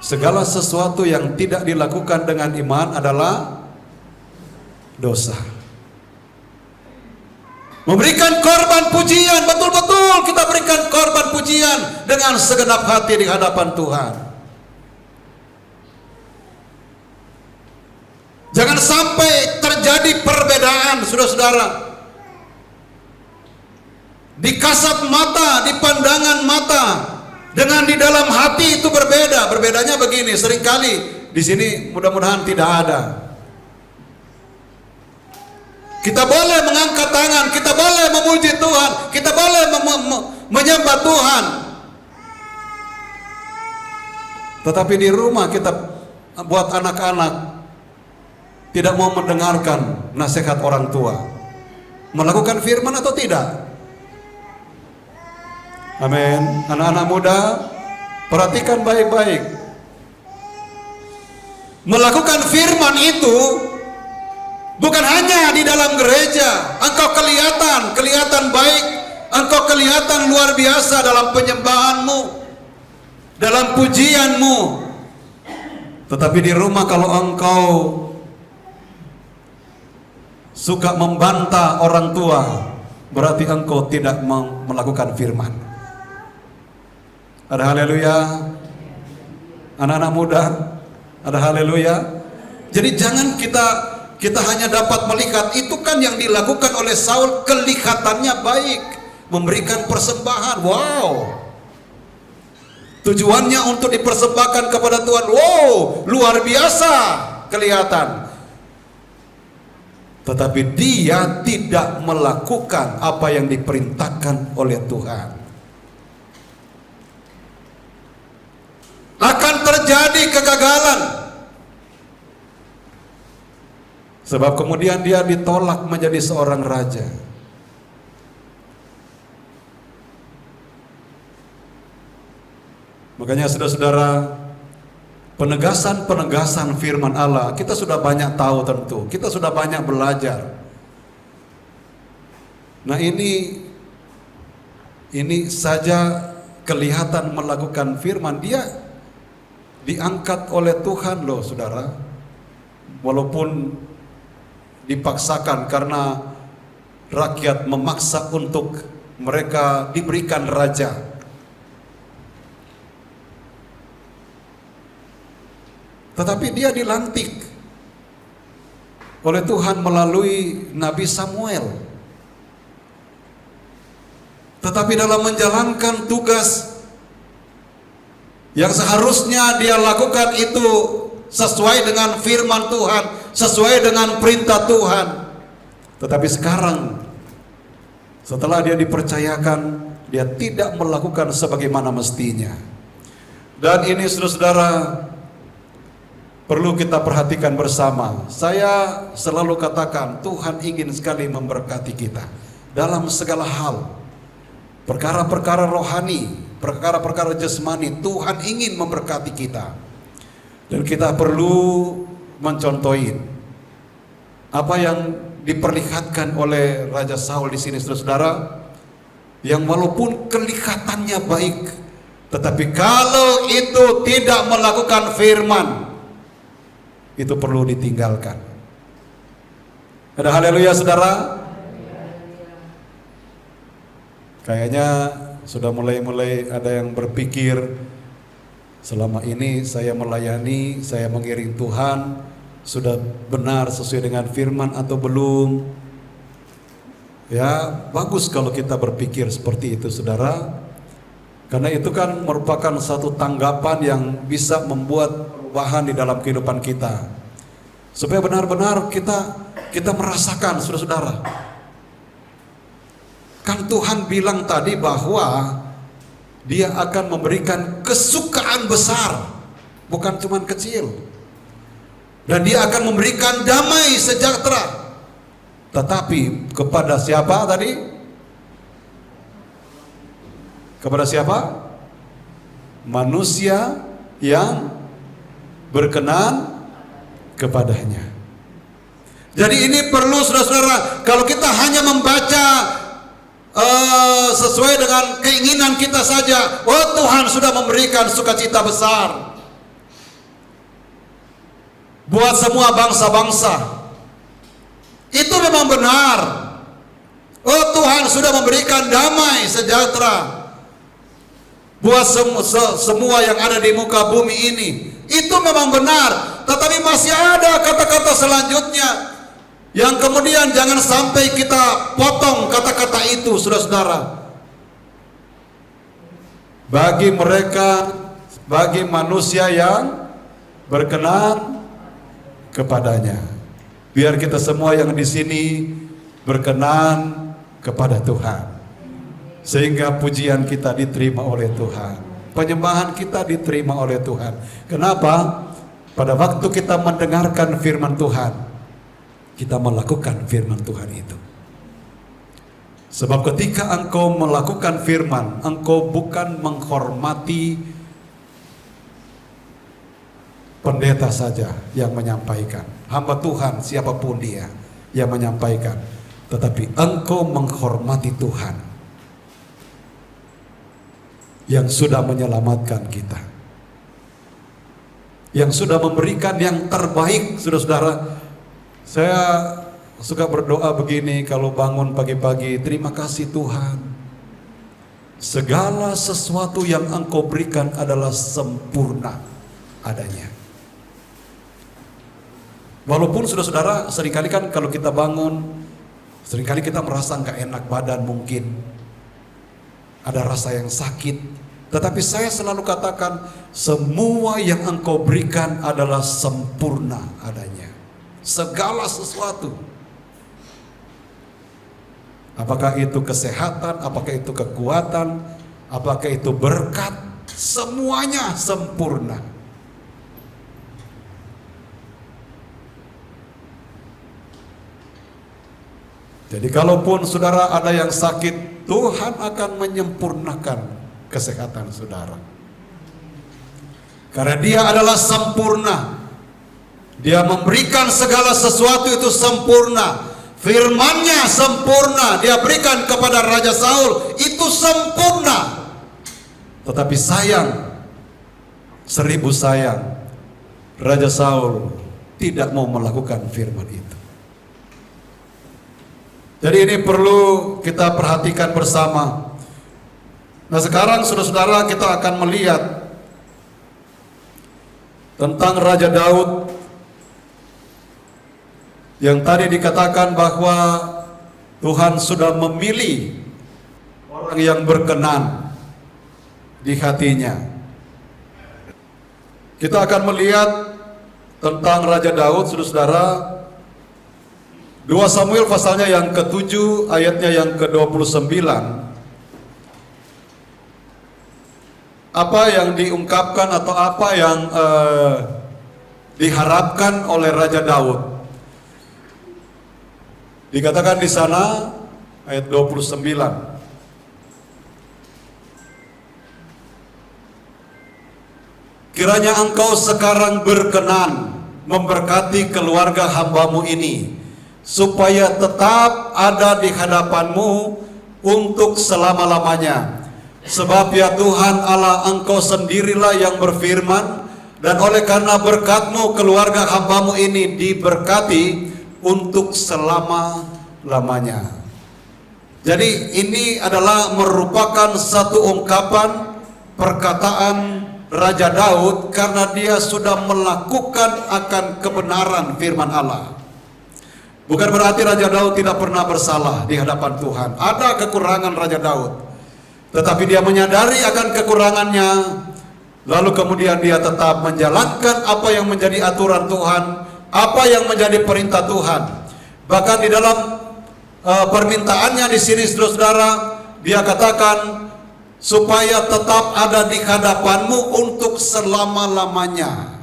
B: segala sesuatu yang tidak dilakukan dengan iman adalah dosa. Memberikan korban pujian, betul-betul kita berikan korban pujian dengan segenap hati di hadapan Tuhan. Jangan sampai terjadi perbedaan, saudara-saudara. Di kasat mata, di pandangan mata, dengan di dalam hati itu berbeda. Berbedanya begini, seringkali di sini mudah-mudahan tidak ada. Kita boleh mengangkat tangan, kita boleh memuji Tuhan, kita boleh menyembah Tuhan. Tetapi di rumah kita buat anak-anak tidak mau mendengarkan nasihat orang tua. Melakukan firman atau tidak? Amin. Anak-anak muda, perhatikan baik-baik. Melakukan firman itu bukan hanya di dalam gereja. Engkau kelihatan baik, engkau kelihatan luar biasa dalam penyembahanmu, dalam pujianmu. Tetapi di rumah kalau engkau suka membantah orang tua, berarti engkau tidak melakukan firman. Ada haleluya. Anak-anak muda, ada haleluya. Jadi jangan kita hanya dapat melihat, itu kan yang dilakukan oleh Saul, kelihatannya baik, memberikan persembahan. Wow, tujuannya untuk dipersembahkan kepada Tuhan. Wow, luar biasa kelihatan. Tetapi dia tidak melakukan apa yang diperintahkan oleh Tuhan. Akan terjadi kegagalan. Sebab kemudian dia ditolak menjadi seorang raja. Makanya saudara-saudara, penegasan firman Allah kita sudah banyak tahu tentu. Kita sudah banyak belajar. Nah ini saja kelihatan melakukan firman, dia diangkat oleh Tuhan loh saudara. Walaupun dipaksakan karena rakyat memaksa untuk mereka diberikan raja. Tetapi dia dilantik oleh Tuhan melalui Nabi Samuel. Tetapi dalam menjalankan tugas yang seharusnya dia lakukan itu sesuai dengan firman Tuhan, sesuai dengan perintah Tuhan. Tetapi sekarang setelah dia dipercayakan, dia tidak melakukan sebagaimana mestinya. Dan ini saudara-saudara perlu kita perhatikan bersama. Saya selalu katakan Tuhan ingin sekali memberkati kita dalam segala hal. Perkara-perkara rohani, perkara-perkara jasmani, Tuhan ingin memberkati kita. Dan kita perlu mencontohi apa yang diperlihatkan oleh Raja Saul di sini, saudara-saudara, yang walaupun kelihatannya baik, tetapi kalau itu tidak melakukan firman, itu perlu ditinggalkan. Ada haleluya saudara. Kayaknya sudah mulai ada yang berpikir, selama ini saya melayani, saya mengiring Tuhan, sudah benar sesuai dengan firman atau belum? Ya, bagus kalau kita berpikir seperti itu saudara. Karena itu kan merupakan satu tanggapan yang bisa membuat perubahan di dalam kehidupan kita. Supaya benar-benar kita merasakan saudara-saudara. Kan Tuhan bilang tadi bahwa Dia akan memberikan kesukaan besar
C: bukan cuma kecil. Dan dia akan memberikan damai sejahtera. Tetapi kepada siapa tadi? Kepada siapa? Manusia yang berkenan kepadanya. Jadi ini perlu saudara-saudara, kalau kita hanya membaca sesuai dengan keinginan kita saja, oh Tuhan sudah memberikan sukacita besar buat semua bangsa-bangsa. Itu memang benar. Oh Tuhan sudah memberikan damai sejahtera buat semua yang ada di muka bumi ini. Itu memang benar. Tetapi masih ada kata-kata selanjutnya yang kemudian jangan sampai kita potong kata-kata itu, saudara-saudara. Bagi manusia yang berkenan kepadanya. Biar kita semua yang di sini berkenan kepada Tuhan, sehingga pujian kita diterima oleh Tuhan, penyembahan kita diterima oleh Tuhan. Kenapa? Pada waktu kita mendengarkan firman Tuhan, kita melakukan firman Tuhan itu. Sebab ketika engkau melakukan firman, engkau bukan menghormati pendeta saja yang menyampaikan, hamba Tuhan siapapun dia yang menyampaikan, tetapi engkau menghormati Tuhan yang sudah menyelamatkan kita, yang sudah memberikan yang terbaik. Saudara-saudara, saya suka berdoa begini kalau bangun pagi-pagi, terima kasih Tuhan, segala sesuatu yang engkau berikan adalah sempurna adanya. Walaupun saudara-saudara, seringkali kan kalau kita bangun, seringkali kita merasa nggak enak badan, mungkin ada rasa yang sakit. Tetapi saya selalu katakan, semua yang engkau berikan adalah sempurna adanya. Segala sesuatu. Apakah itu kesehatan, apakah itu kekuatan, apakah itu berkat, semuanya sempurna. Jadi kalaupun saudara ada yang sakit, Tuhan akan menyempurnakan kesehatan saudara. Karena Dia adalah sempurna. Dia memberikan segala sesuatu itu sempurna. Firman-Nya sempurna. Dia berikan kepada Raja Saul, itu sempurna. Tetapi sayang, 1000 sayang, Raja Saul tidak mau melakukan firman itu. Jadi ini perlu kita perhatikan bersama. Nah sekarang saudara-saudara, kita akan melihat tentang Raja Daud yang tadi dikatakan bahwa Tuhan sudah memilih orang yang berkenan di hatinya. Kita akan melihat tentang Raja Daud, saudara-saudara, 2 Samuel pasalnya yang ke-7 ayatnya yang ke-29. Apa yang diungkapkan atau apa yang diharapkan oleh Raja Daud? Dikatakan di sana ayat 29. Kiranya engkau sekarang berkenan memberkati keluarga hambamu ini, supaya tetap ada di hadapanmu untuk selama-lamanya. Sebab ya Tuhan Allah, engkau sendirilah yang berfirman, dan oleh karena berkat-Mu keluarga hamba-Mu ini diberkati untuk selama-lamanya. Jadi ini adalah merupakan satu ungkapan perkataan Raja Daud karena dia sudah melakukan akan kebenaran firman Allah. Bukan berarti Raja Daud tidak pernah bersalah di hadapan Tuhan. Ada kekurangan Raja Daud, tetapi dia menyadari akan kekurangannya, lalu kemudian dia tetap menjalankan apa yang menjadi aturan Tuhan, apa yang menjadi perintah Tuhan. Bahkan di dalam permintaannya di sini, saudara-saudara, dia katakan supaya tetap ada di hadapanmu untuk untuk selama-lamanya.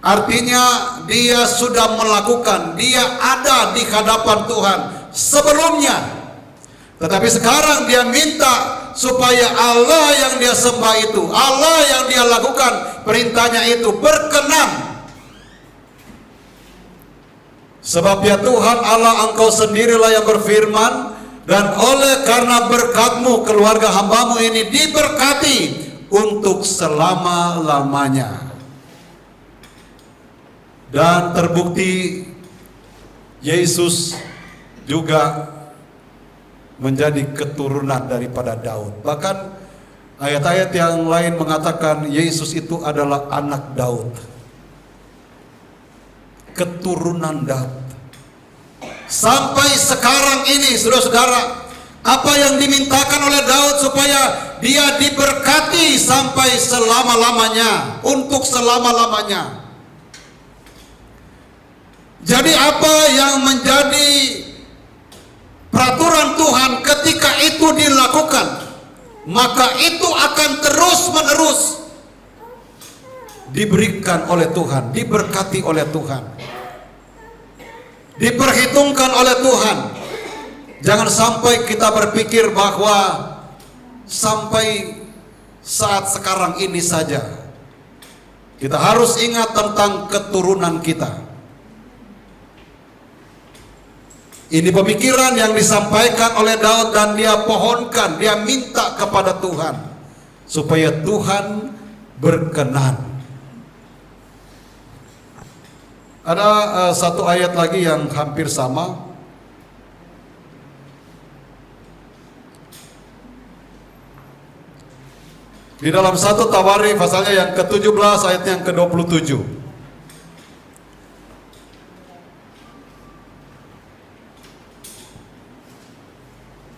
C: Artinya dia sudah melakukan, dia ada di hadapan Tuhan sebelumnya. Tetapi sekarang dia minta supaya Allah yang dia sembah itu, Allah yang dia lakukan perintahnya itu berkenan. Sebab ya Tuhan Allah, Engkau sendirilah yang berfirman, dan oleh karena berkat-Mu keluarga hamba-Mu ini diberkati untuk selama-lamanya. Dan terbukti Yesus juga menjadi keturunan daripada Daud. Bahkan ayat-ayat yang lain mengatakan Yesus itu adalah anak Daud, keturunan Daud. Sampai sekarang ini saudara-saudara, apa yang dimintakan oleh Daud supaya dia diberkati sampai selama-lamanya, untuk selama-lamanya. Jadi apa yang menjadi peraturan Tuhan ketika itu dilakukan, maka itu akan terus-menerus diberikan oleh Tuhan, diberkati oleh Tuhan, diperhitungkan oleh Tuhan. Jangan sampai kita berpikir bahwa sampai saat sekarang ini saja. Kita harus ingat tentang keturunan kita. Ini pemikiran yang disampaikan oleh Daud, dan dia pohonkan, dia minta kepada Tuhan supaya Tuhan berkenan. Ada satu ayat lagi yang hampir sama. Di dalam 1 Tawarikh pasalnya yang ke-17 ayat yang ke-27.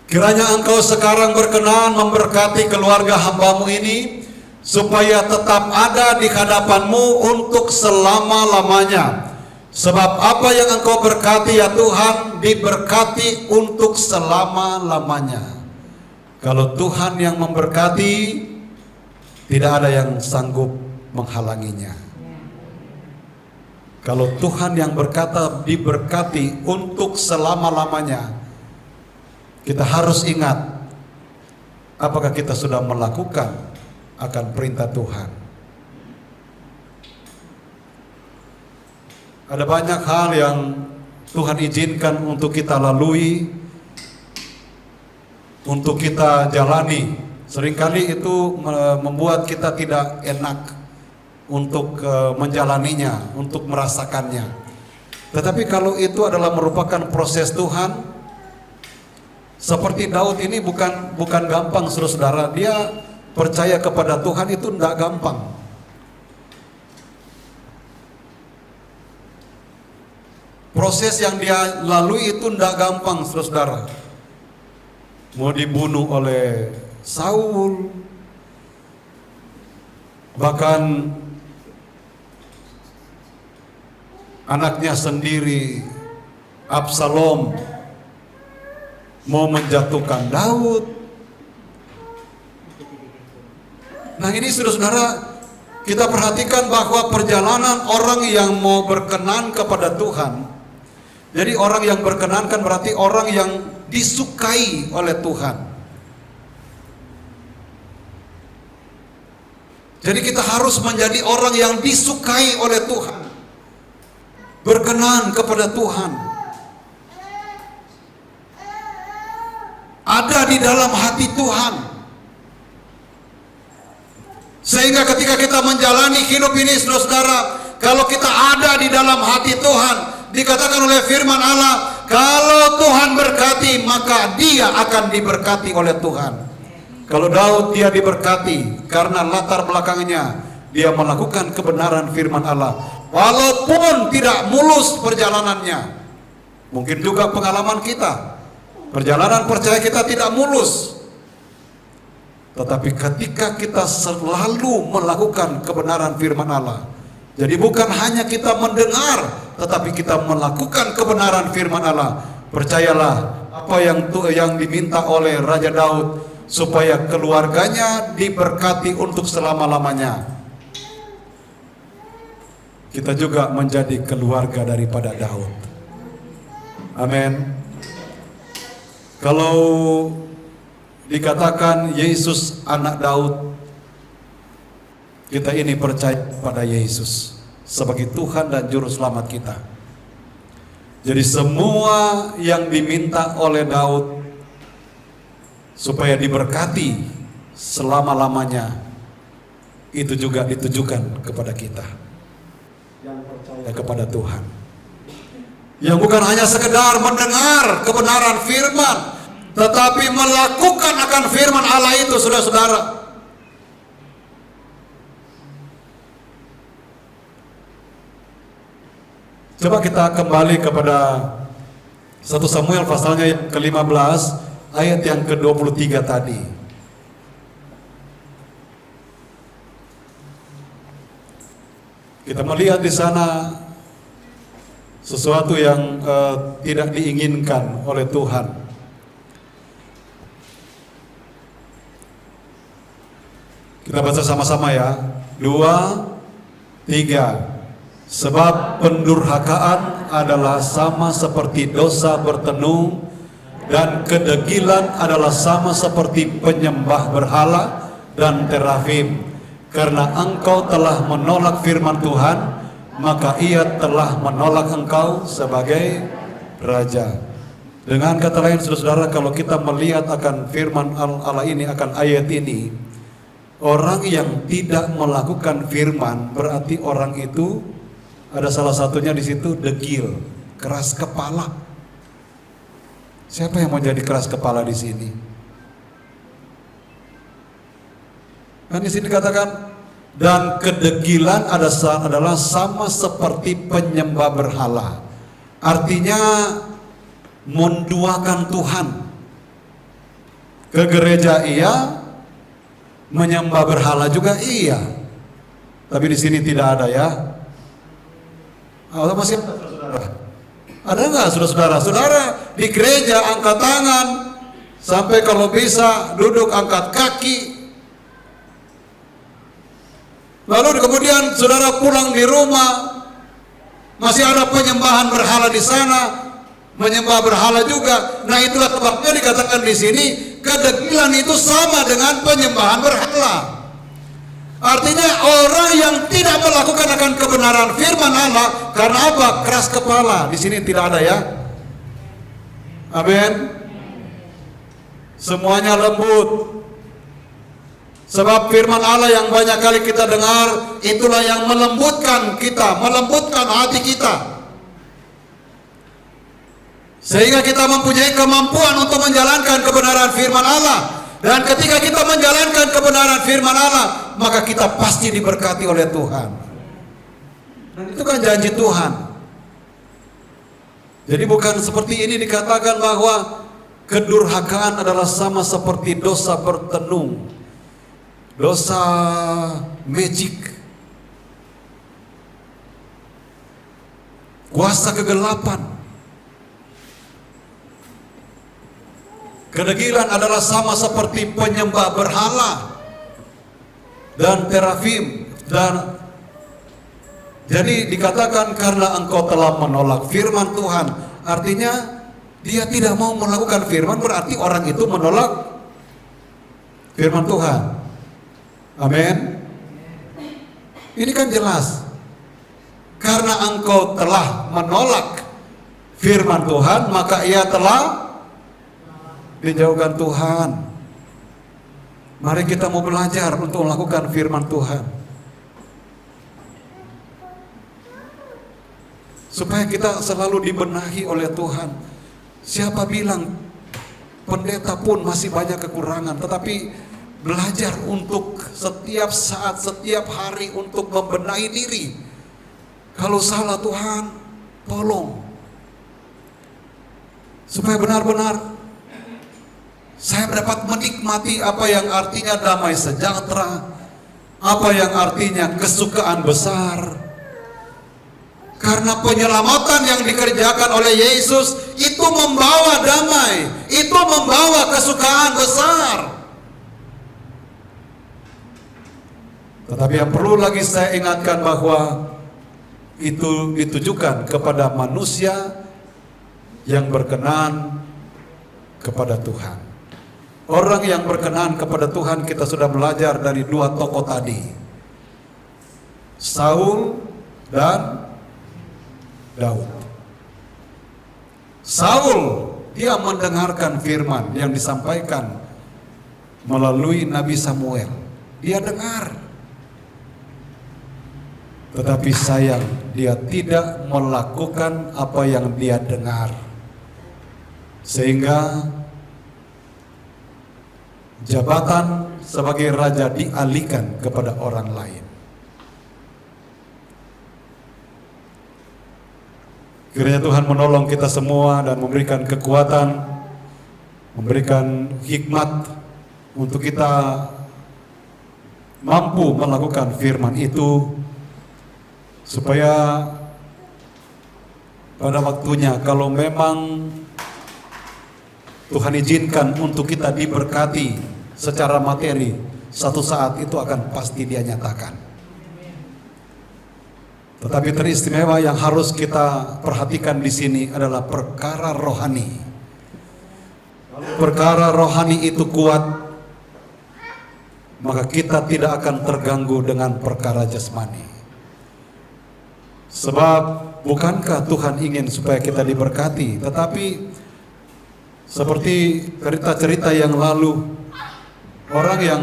C: Kiranya Engkau sekarang berkenan memberkati keluarga hamba-Mu ini, supaya tetap ada di hadapan-Mu untuk selama-lamanya. Sebab apa yang Engkau berkati ya Tuhan, diberkati untuk selama-lamanya. Kalau Tuhan yang memberkati, tidak ada yang sanggup menghalanginya. Kalau Tuhan yang berkata diberkati untuk selama-lamanya, kita harus ingat, apakah kita sudah melakukan akan perintah Tuhan. Ada banyak hal yang Tuhan izinkan untuk kita lalui, untuk kita jalani. Seringkali itu membuat kita tidak enak untuk menjalaninya, untuk merasakannya. Tetapi kalau itu adalah merupakan proses Tuhan, seperti Daud ini bukan gampang saudara-saudara. Dia percaya kepada Tuhan itu tidak gampang. Proses yang dia lalui itu tidak gampang saudara-saudara. Mau dibunuh oleh Saul, bahkan anaknya sendiri Absalom mau menjatuhkan Daud. Nah ini saudara-saudara, kita perhatikan bahwa perjalanan orang yang mau berkenan kepada Tuhan. Jadi orang yang berkenan kan berarti orang yang disukai oleh Tuhan. Jadi kita harus menjadi orang yang disukai oleh Tuhan, berkenan kepada Tuhan, ada di dalam hati Tuhan. Sehingga ketika kita menjalani hidup ini saudara-saudara, kalau kita ada di dalam hati Tuhan, dikatakan oleh firman Allah, kalau Tuhan berkati maka dia akan diberkati oleh Tuhan. Kalau Daud dia diberkati karena latar belakangnya dia melakukan kebenaran firman Allah, walaupun tidak mulus perjalanannya. Mungkin juga pengalaman kita, perjalanan percaya kita tidak mulus. Tetapi ketika kita selalu melakukan kebenaran firman Allah, jadi bukan hanya kita mendengar, tetapi kita melakukan kebenaran firman Allah. Percayalah apa yang diminta oleh Raja Daud, supaya keluarganya diberkati untuk selama-lamanya. kita juga menjadi keluarga daripada Daud. Amin. Kalau dikatakan Yesus anak Daud, kita ini percaya pada Yesus sebagai Tuhan dan Juru Selamat kita. Jadi semua yang diminta oleh Daud supaya diberkati selama-lamanya, itu juga ditujukan kepada kita yang percaya kepada Tuhan, yang bukan hanya sekedar mendengar kebenaran firman, tetapi melakukan akan firman Allah itu, saudara-saudara. Coba kita kembali kepada 1 Samuel pasalnya yang ke-15 ayat yang ke-23 tadi. Kita melihat di sana sesuatu yang tidak diinginkan oleh Tuhan. Kita baca sama-sama ya. 2, 3. Sebab pendurhakaan adalah sama seperti dosa bertenung, dan kedegilan adalah sama seperti penyembah berhala dan terafim. Karena engkau telah menolak firman Tuhan, maka ia telah menolak engkau sebagai raja. Dengan kata lain, saudara-saudara, kalau kita melihat akan firman Allah ini, akan ayat ini, orang yang tidak melakukan firman berarti orang itu ada salah satunya di situ degil, keras kepala. Siapa yang mau jadi keras kepala di sini? Kan di sini dikatakan, dan kedegilan adalah sama seperti penyembah berhala. Artinya menduakan Tuhan. Ke gereja iya, menyembah berhala juga iya. Tapi di sini tidak ada ya. Masih ada nggak saudara-saudara? Saudara di gereja angkat tangan, sampai kalau bisa duduk angkat kaki. Lalu kemudian saudara pulang di rumah, masih ada penyembahan berhala di sana, menyembah berhala juga. Nah itulah sebabnya dikatakan di sini kedegilan itu sama dengan penyembahan berhala. Artinya orang yang tidak melakukan akan kebenaran firman Allah, karena apa? Keras kepala. Di sini tidak ada ya. Amin. Semuanya lembut. Sebab firman Allah yang banyak kali kita dengar, itulah yang melembutkan kita, melembutkan hati kita, sehingga kita mempunyai kemampuan untuk menjalankan kebenaran firman Allah. Dan ketika kita menjalankan kebenaran firman Allah, maka kita pasti diberkati oleh Tuhan. Dan itu kan janji Tuhan. Jadi bukan seperti ini dikatakan bahwa kedurhakaan adalah sama seperti dosa bertenung, dosa magic, kuasa kegelapan. Kedegilan adalah sama seperti penyembah berhala dan terafim. Dan jadi dikatakan karena engkau telah menolak firman Tuhan, artinya dia tidak mau melakukan firman, berarti orang itu menolak firman Tuhan. Amin. Ini kan jelas. Karena engkau telah menolak firman Tuhan, maka ia telah dijauhkan Tuhan. Mari kita mau belajar untuk melakukan firman Tuhan, supaya kita selalu dibenahi oleh Tuhan. Siapa bilang pendeta pun masih banyak kekurangan, tetapi belajar untuk setiap saat, setiap hari untuk membenahi diri. Kalau salah, Tuhan tolong, supaya benar-benar saya dapat menikmati apa yang artinya damai sejahtera, apa yang artinya kesukaan besar. Karena penyelamatan yang dikerjakan oleh Yesus itu membawa damai, itu membawa kesukaan besar. Tetapi yang perlu lagi saya ingatkan bahwa itu ditujukan kepada manusia yang berkenan kepada Tuhan. Orang yang berkenan kepada Tuhan, kita sudah belajar dari dua tokoh tadi, Saul dan Daud. Saul, dia mendengarkan firman yang disampaikan melalui Nabi Samuel. Dia dengar. Tetapi sayang, dia tidak melakukan apa yang dia dengar. Sehingga jabatan sebagai raja dialihkan kepada orang lain. Kiranya Tuhan menolong kita semua dan memberikan kekuatan, memberikan hikmat untuk kita mampu melakukan firman itu, supaya pada waktunya kalau memang Tuhan izinkan untuk kita diberkati secara materi, satu saat itu akan pasti Dia nyatakan. Tetapi teristimewa yang harus kita perhatikan di sini adalah perkara rohani. Perkara rohani itu kuat, maka kita tidak akan terganggu dengan perkara jasmani. Sebab bukankah Tuhan ingin supaya kita diberkati? Tetapi seperti cerita-cerita yang lalu, orang yang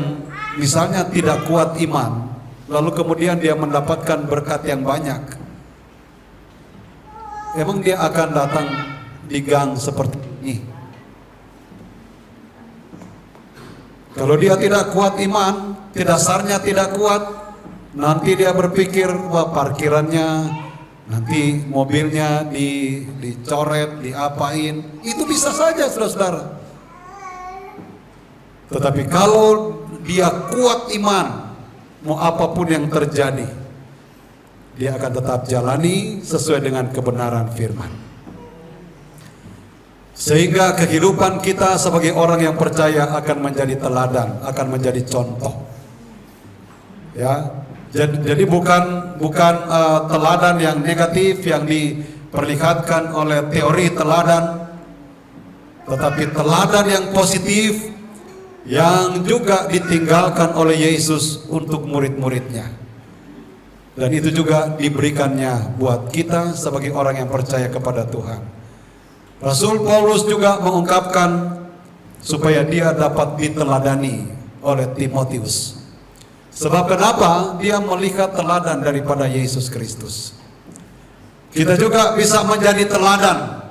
C: misalnya tidak kuat iman, lalu kemudian dia mendapatkan berkat yang banyak, emang dia akan datang di gang seperti ini? Kalau dia tidak kuat iman, dasarnya tidak kuat, nanti dia berpikir bahwa parkirannya, nanti mobilnya dicoret, diapain, itu bisa saja saudara-saudara. Tetapi kalau dia kuat iman, mau apapun yang terjadi, dia akan tetap jalani sesuai dengan kebenaran firman. Sehingga kehidupan kita sebagai orang yang percaya akan menjadi teladan, akan menjadi contoh. Ya, jadi bukan teladan yang negatif yang diperlihatkan oleh teori teladan, tetapi teladan yang positif yang juga ditinggalkan oleh Yesus untuk murid-muridnya. Dan itu juga diberikannya buat kita sebagai orang yang percaya kepada Tuhan. Rasul Paulus juga mengungkapkan supaya dia dapat diteladani oleh Timotius. Sebab kenapa? Dia melihat teladan daripada Yesus Kristus. Kita juga bisa menjadi teladan.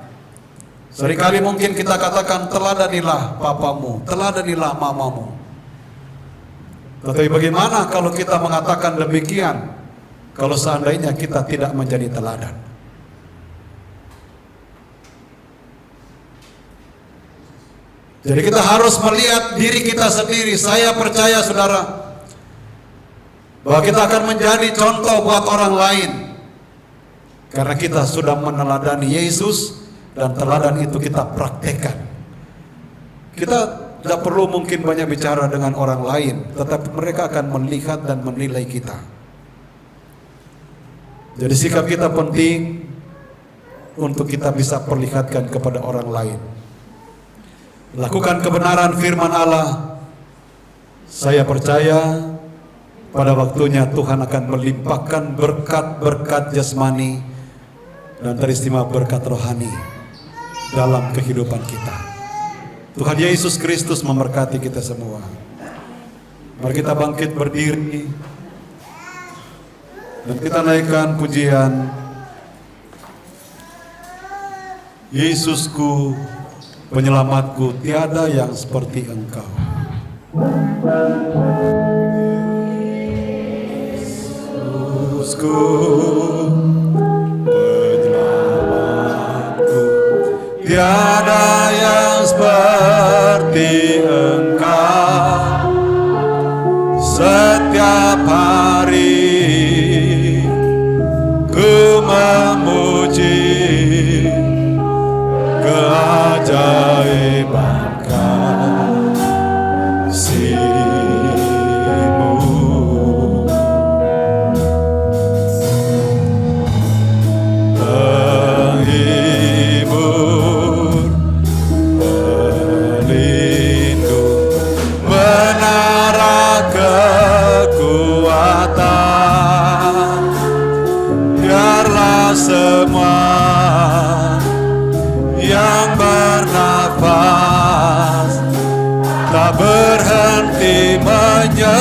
C: Seringkali mungkin kita katakan, teladanilah papamu, teladanilah mamamu. Tetapi bagaimana kalau kita mengatakan demikian, kalau seandainya kita tidak menjadi teladan? Jadi kita harus melihat diri kita sendiri. Saya percaya saudara, bahwa kita akan menjadi contoh buat orang lain, karena kita sudah meneladani Yesus. Dan teladan itu kita praktekkan. Kita tidak perlu mungkin banyak bicara dengan orang lain, tetapi mereka akan melihat dan menilai kita. Jadi sikap kita penting untuk kita bisa perlihatkan kepada orang lain. Lakukan kebenaran firman Allah. Saya percaya pada waktunya Tuhan akan melimpahkan berkat-berkat jasmani dan teristimewa berkat rohani dalam kehidupan kita. Tuhan Yesus Kristus memberkati kita semua. Mari kita bangkit berdiri dan kita naikkan pujian Yesusku, penyelamatku, tiada yang seperti Engkau. Yesusku, tiada yang seperti Engkau. Setiap hari ku memuji keajaiban kasih-Mu. tak berhenti menyembahmu.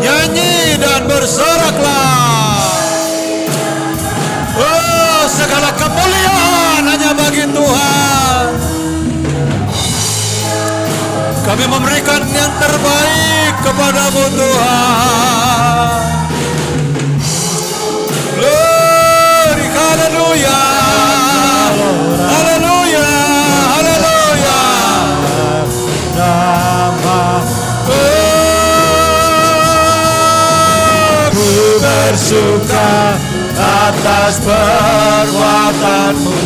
C: Nyanyi dan bersoraklah. Oh, segala kemuliaan hanya bagi Tuhan. Kami memberikan yang terbaik kepadamu Tuhan. Glory, haleluya, haleluya, haleluya. Ku bersuka atas perbuatanmu,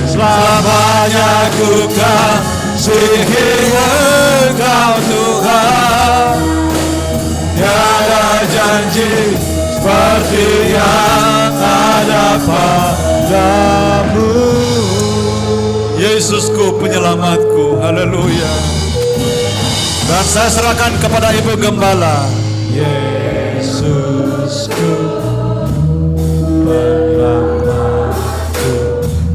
C: selamanya ku kasihi Engkau Tuhan. Tiada janji seperti yang ada padamu. Yesusku penyelamatku, haleluya. Dan saya serahkan kepada Ibu Gembala. Yesusku penyelamatku,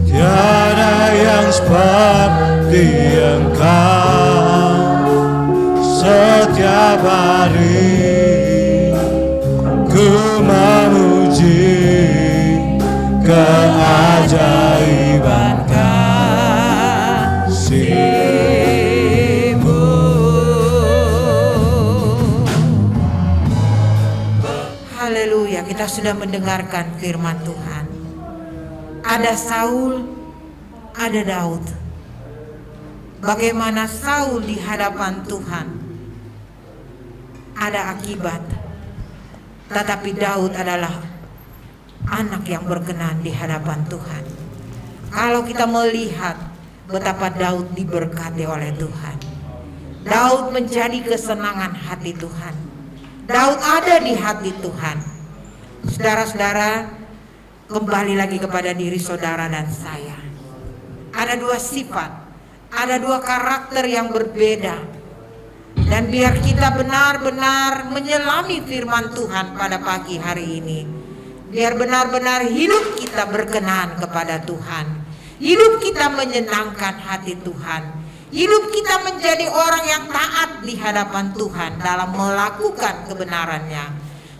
C: tiada yang seperti Engkau. Setiap hari ku memuji keajaiban kasih-Mu.
D: Haleluya, kita sudah mendengarkan firman Tuhan. Ada Saul, ada Daud. Bagaimana Saul di hadapan Tuhan ada akibat, tetapi Daud adalah anak yang berkenan di hadapan Tuhan. Kalau kita melihat betapa Daud diberkati oleh Tuhan, Daud menjadi kesenangan hati Tuhan. Daud ada di hati Tuhan. Saudara-saudara, kembali lagi kepada diri saudara dan saya. Ada dua sifat, ada dua karakter yang berbeda. Dan biar kita benar-benar menyelami firman Tuhan pada pagi hari ini, biar benar-benar hidup kita berkenan kepada Tuhan, hidup kita menyenangkan hati Tuhan, hidup kita menjadi orang yang taat di hadapan Tuhan dalam melakukan kebenarannya,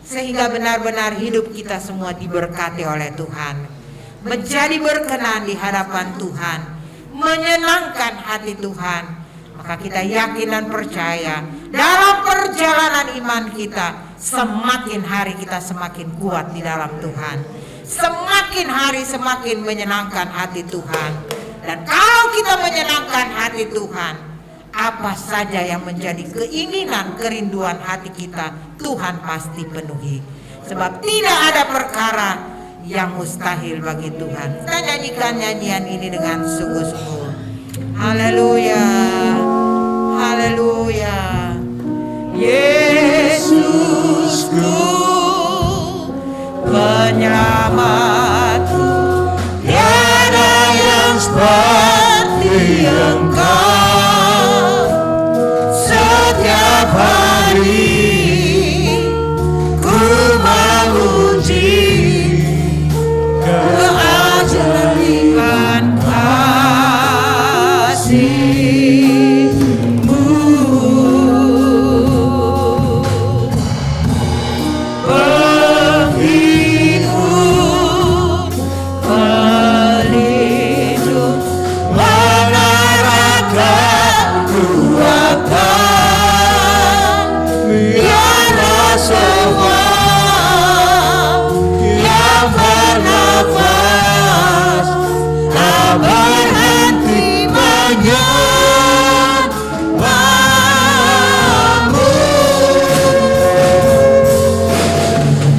D: sehingga benar-benar hidup kita semua diberkati oleh Tuhan, menjadi berkenan di hadapan Tuhan, menyenangkan hati Tuhan. Maka kita yakin dan percaya dalam perjalanan iman kita, semakin hari kita semakin kuat di dalam Tuhan, semakin hari semakin menyenangkan hati Tuhan. Dan kalau kita menyenangkan hati Tuhan, apa saja yang menjadi keinginan, kerinduan hati kita, Tuhan pasti penuhi. Sebab tidak ada perkara yang mustahil bagi Tuhan. Kita nyanyikan nyanyian ini dengan sungguh-sungguh. Haleluya, haleluya. Yesusku penyelamatku, tiada yang seperti Engkau. Setiap hari ku memuji keajaiban kasih-Mu. Penghidup, pelindung, menerangkan kekuatan. Biarlah semua yang bernafas tak berhenti menyembahmu.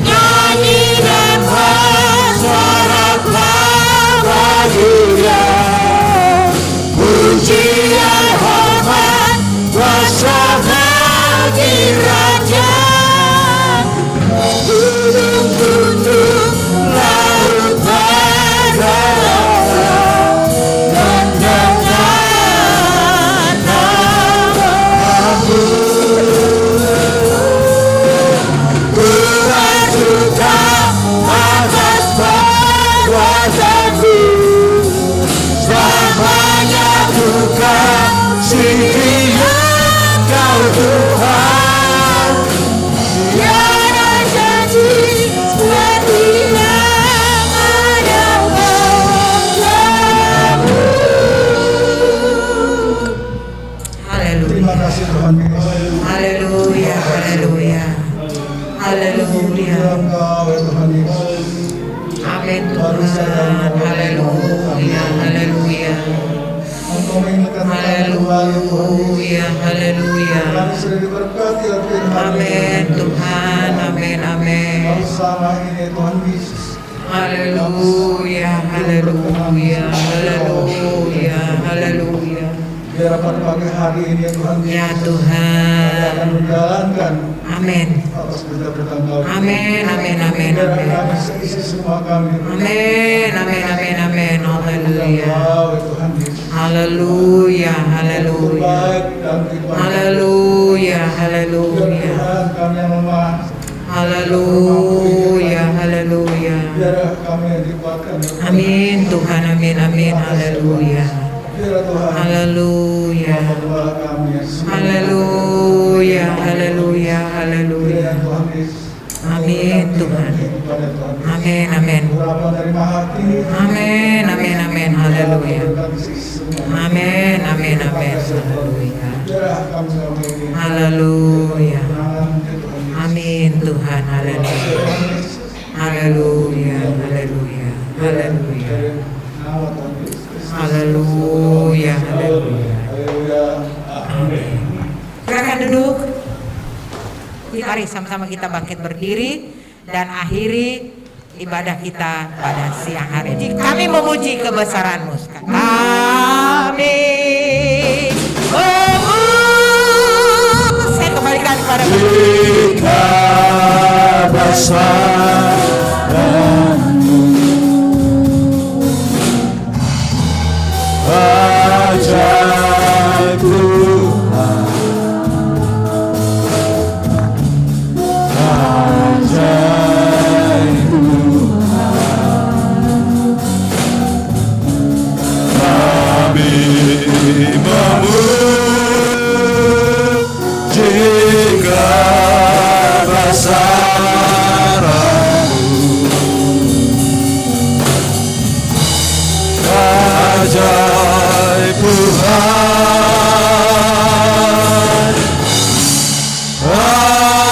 D: Nyanyi dan bersoraklah bagi Dia, pujian hormat bersabagi Raja. Gunung-gunung, laut bergerak mendengar
C: tinggi Engkau Tuhan,
D: tiada janji seperti yang ada padamu. Haleluya.
E: Terima kasih Tuhan Yesus.
D: Haleluya, haleluya, haleluya.
E: Engkau ya Tuhan Yesus.
D: Amin Tuhan, haleluya, haleluya,
E: Engkau mengingatkan kami kembali Tuhan Yesus.
D: haleluya, haleluya.
E: Kami sudah diberkati oleh firman
D: Amin Tuhan, amin, amin.
E: bersama ini Tuhan Yesus.
D: Haleluya, haleluya, haleluya, haleluya.
E: Biar pada pagi hari ini ya Tuhan
D: Ya
E: Yesus,
D: Tuhan,
E: akan menjalankan
D: amin,
E: atas berita-berita Engkau.
D: amin, amin, amin,
E: Biar
D: amin.
E: kami seisi semua kami.
D: Amin, amin, amin, amin, haleluya,
E: Engkau ya Tuhan Yesus.
D: haleluya,
E: Untuk
D: haleluya,
E: baik dan kehidupan.
D: haleluya,
E: Biar
D: haleluya,
E: Tuhan kami yang lemah.
D: haleluya, haleluya.
E: Biar kami yang dikuatkan. ya Tuhan.
D: Amin Tuhan, amin, amin, haleluya,
E: Biar Tuhan
D: haleluya,
E: membawa kami yang semua.
D: haleluya, haleluya, haleluya.
E: Biar Tuhan Yesus.
D: Amin Tuhan,
E: Kepada Tuhan.
D: amin, amin,
E: Harapan dari Maha Hati.
D: amin, amin, amin, haleluya,
E: Kami semua.
D: amin, amin, amin, haleluya,
E: Biar kami semua ini.
D: haleluya,
E: Kemenangan ya Tuhan Yesus.
D: amin Tuhan, haleluya,
E: Tuhan Yesus.
D: haleluya, haleluya, haleluya,
E: Nama Tuhan Yesus.
D: haleluya, haleluya.
E: Haleluya. Amin.
D: Silakan duduk. Mari sama-sama kita bangkit berdiri dan akhiri ibadah kita pada siang hari ini. Kami memuji kebesaran-Mu. Kami saya kembalikan kepada
C: jika besaranmu ajaib Tuhan, ajaib Tuhan, kami memuji kebesaran-Mu, ajaib Tuhan,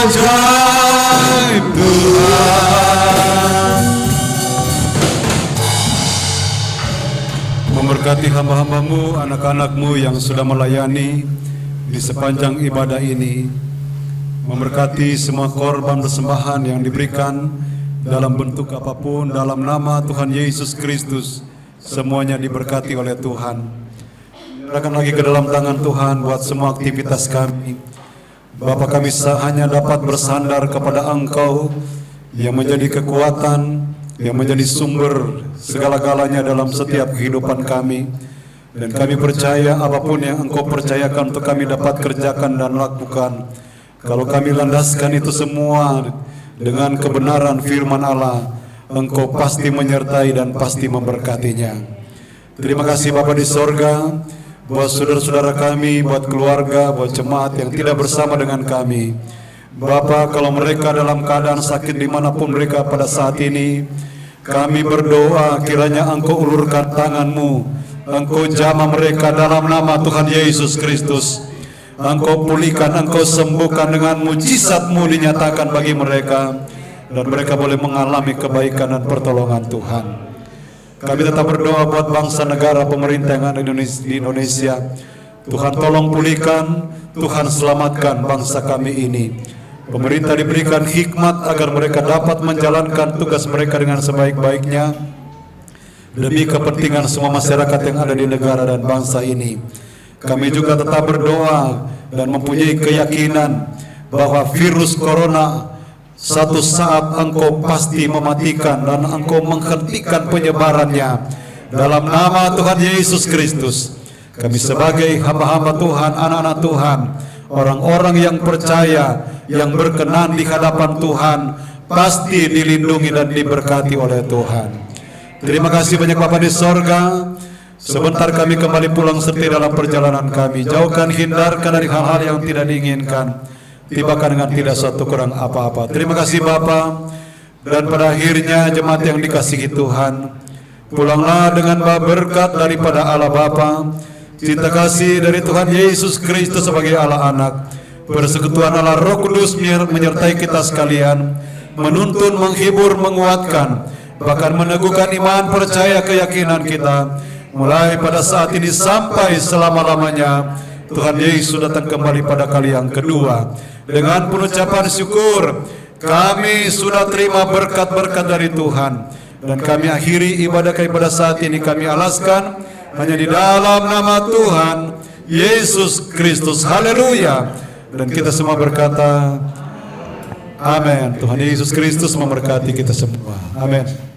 C: ajaib Tuhan.
B: Memberkati hamba-hambamu, anak-anakmu yang sudah melayani di sepanjang ibadah ini. Memberkati semua korban persembahan yang diberikan dalam bentuk apapun, dalam nama Tuhan Yesus Kristus, semuanya diberkati oleh Tuhan. Serahkan lagi ke dalam tangan Tuhan buat semua aktivitas kami. Bapa, kami hanya dapat bersandar kepada Engkau yang menjadi kekuatan, yang menjadi sumber segala-galanya dalam setiap kehidupan kami. Dan kami percaya apapun yang Engkau percayakan untuk kami dapat kerjakan dan lakukan, kalau kami landaskan itu semua dengan kebenaran firman Allah, Engkau pasti menyertai dan pasti memberkatinya. Terima kasih Bapa di sorga, buat saudara-saudara kami, buat keluarga, buat jemaat yang tidak bersama dengan kami. Bapa, kalau mereka dalam keadaan sakit dimanapun mereka pada saat ini, kami berdoa kiranya Engkau ulurkan tangan-Mu, Engkau jamah mereka dalam nama Tuhan Yesus Kristus. Engkau pulihkan, Engkau sembuhkan, dengan mujizat-Mu dinyatakan bagi mereka, dan mereka boleh mengalami kebaikan dan pertolongan Tuhan. Kami tetap berdoa buat bangsa, negara, pemerintah yang ada di Indonesia. Tuhan tolong pulihkan, Tuhan selamatkan bangsa kami ini. Pemerintah diberikan hikmat agar mereka dapat menjalankan tugas mereka dengan sebaik-baiknya demi kepentingan semua masyarakat yang ada di negara dan bangsa ini. Kami juga tetap berdoa dan mempunyai keyakinan bahwa virus corona satu saat Engkau pasti mematikan dan Engkau menghentikan penyebarannya dalam nama Tuhan Yesus Kristus. Kami sebagai hamba-hamba Tuhan, anak-anak Tuhan, orang-orang yang percaya, yang berkenan di hadapan Tuhan, pasti dilindungi dan diberkati oleh Tuhan. Terima kasih banyak Bapa di sorga.
C: Sebentar kami kembali pulang setia dalam perjalanan kami. Jauhkan, hindarkan dari hal-hal yang tidak diinginkan. Tibakan dengan tidak satu kurang apa-apa. Terima kasih Bapa. Dan pada akhirnya jemaat yang dikasihi Tuhan, pulanglah dengan berkat daripada Allah Bapa, cinta kasih dari Tuhan Yesus Kristus sebagai Allah Anak, persekutuan Allah Roh Kudus menyertai kita sekalian, menuntun, menghibur, menguatkan, bahkan meneguhkan iman, percaya, keyakinan kita, mulai pada saat ini sampai selama-lamanya. Tuhan Yesus datang kembali pada kali yang kedua. Dengan pengucapan syukur, kami sudah terima berkat-berkat dari Tuhan, dan kami akhiri ibadah pada saat ini kami alaskan hanya di dalam nama Tuhan Yesus Kristus. Haleluya. Dan kita semua berkata amin. Tuhan Yesus Kristus memberkati kita semua. Amin.